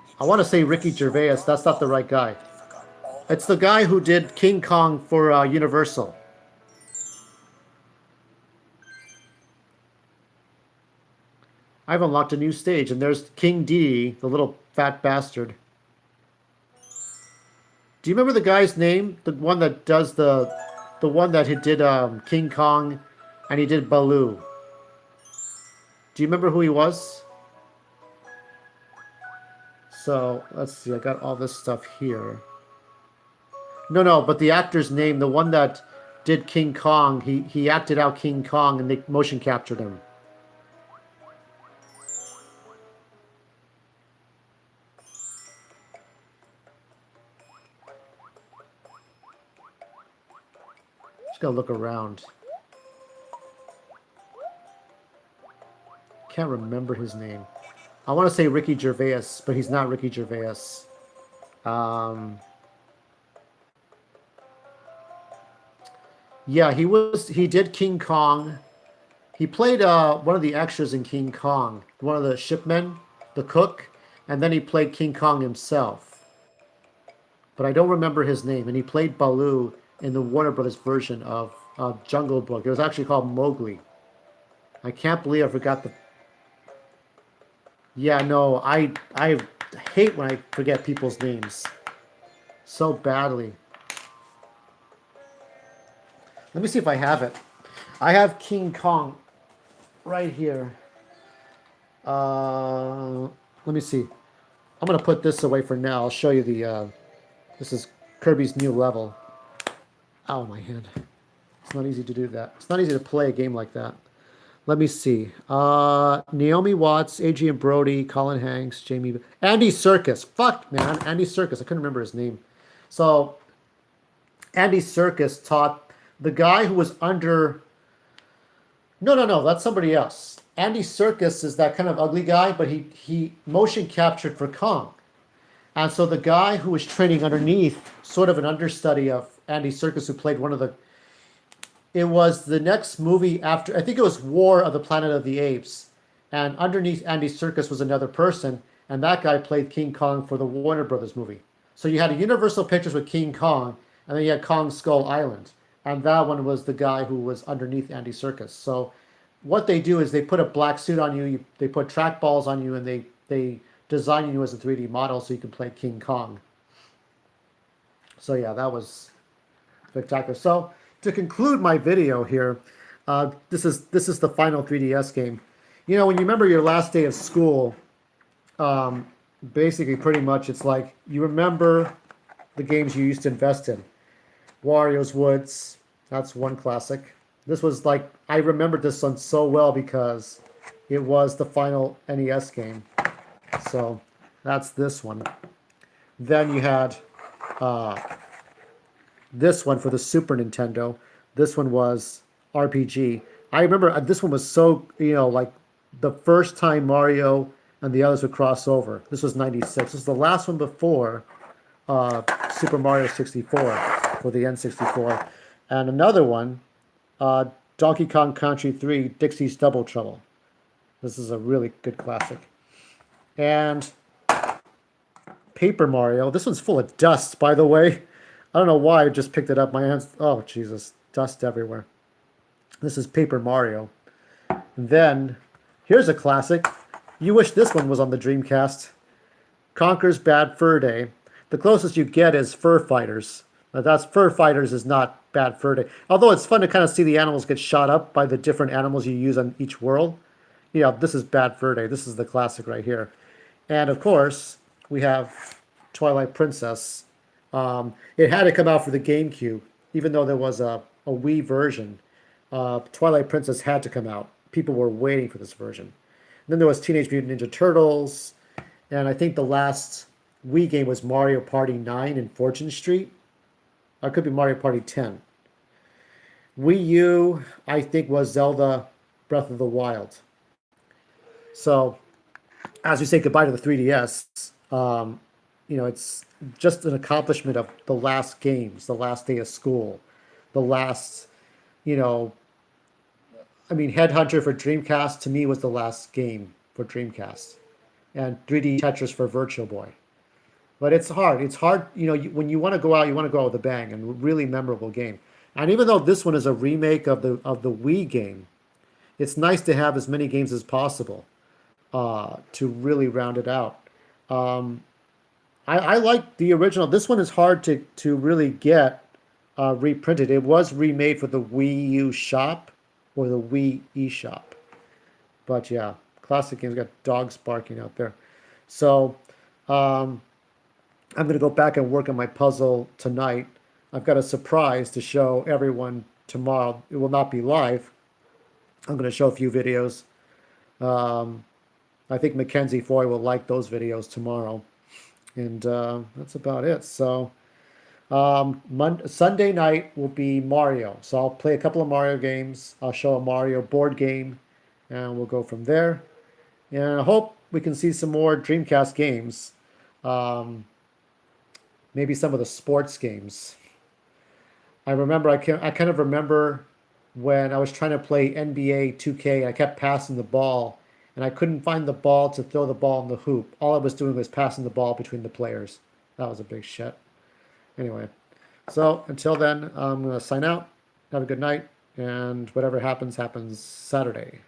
He I want to say chased her Ricky so Gervais. That's not the long right guy. that he forgot all It's the about guy her. who did King Kong for Universal. I've unlocked a new stage, and there's King D, the little fat bastard. Do you remember the guy's name? The one that does the one that he did King Kong, and he did Baloo. Do you remember who he was? So let's see. I got all this stuff here. No, but the actor's name, the one that did King Kong, he acted out King Kong, and they motion captured him. Just gotta look around. Can't remember his name. I want to say Ricky Gervais, but he's not Ricky Gervais. Yeah, he did King Kong. He played one of the extras in King Kong, one of the shipmen, the cook, and then he played King Kong himself. But I don't remember his name. And he played Baloo in the Warner Brothers version of Jungle Book. It was actually called Mowgli. I can't believe I forgot the... Yeah, no, I hate when I forget people's names so badly. Let me see if I have it. I have King Kong right here. Let me see. I'm going to put this away for now. I'll show you the... this is Kirby's new level. Ow, my hand. It's not easy to do that. It's not easy to play a game like that. Let me see. Naomi Watts, Adrian Brody, Colin Hanks, Jamie... Andy Serkis. Fuck, man. Andy Serkis. I couldn't remember his name. So, Andy Serkis taught the guy who was under... No. That's somebody else. Andy Serkis is that kind of ugly guy, but he motion captured for Kong. And so the guy who was training underneath, sort of an understudy of Andy Serkis, who played one of the... It was the next movie after, I think it was War of the Planet of the Apes. And underneath Andy Serkis was another person, and that guy played King Kong for the Warner Brothers movie. So you had a Universal Pictures with King Kong, and then you had Kong Skull Island. And that one was the guy who was underneath Andy Serkis. So what they do is they put a black suit on you, they put trackballs on you, and they design you as a 3D model so you can play King Kong. So yeah, that was spectacular. So to conclude my video here, this is the final 3DS game. You know, when you remember your last day of school, basically pretty much it's like you remember the games you used to invest in. Wario's Woods, that's one classic. This was like, I remembered this one so well because it was the final NES game. So that's this one. Then you had this one for the Super Nintendo. This one was RPG. I remember this one was so, you know, like the first time Mario and the others would cross over. This was 96. This was the last one before Super Mario 64 for the N64. And another one, Donkey Kong Country 3, Dixie's Double Trouble. This is a really good classic. And Paper Mario. This one's full of dust, by the way. I don't know why I just picked it up. My hands, oh Jesus, dust everywhere. This is Paper Mario. And then, here's a classic. You wish this one was on the Dreamcast. Conker's Bad Fur Day. The closest you get is Fur Fighters. That's Fur Fighters is not Bad Fur Day. Although it's fun to kind of see the animals get shot up by the different animals you use on each world. Yeah, this is Bad Fur Day. This is the classic right here. And of course, we have Twilight Princess. It had to come out for the GameCube, even though there was a Wii version. Twilight Princess had to come out. People were waiting for this version. And then there was Teenage Mutant Ninja Turtles, and I think the last Wii game was Mario Party 9 in Fortune Street. Or it could be Mario Party 10. Wii U, I think, was Zelda Breath of the Wild. So as we say goodbye to the 3DS, it's just an accomplishment of the last games, the last day of school, the last, you know, Headhunter for Dreamcast to me was the last game for Dreamcast, and 3D Tetris for Virtual Boy. But it's hard. It's hard, when you want to go out, you want to go out with a bang and a really memorable game. And even though this one is a remake of the Wii game, it's nice to have as many games as possible to really round it out. I like the original. This one is hard to really get reprinted. It was remade for the Wii U shop or the Wii eShop. But yeah, classic games. Got dogs barking out there. So I'm going to go back and work on my puzzle tonight. I've got a surprise to show everyone tomorrow. It will not be live. I'm going to show a few videos. I think Mackenzie Foy will like those videos tomorrow. And that's about it. So Sunday night will be Mario. So I'll play a couple of Mario games. I'll show a Mario board game, and we'll go from there. And I hope we can see some more Dreamcast games. Maybe some of the sports games. I kind of remember when I was trying to play NBA 2K. I kept passing the ball, and I couldn't find the ball to throw the ball in the hoop. All I was doing was passing the ball between the players. That was a big shit. Anyway, so until then, I'm going to sign out. Have a good night, and whatever happens, happens Saturday.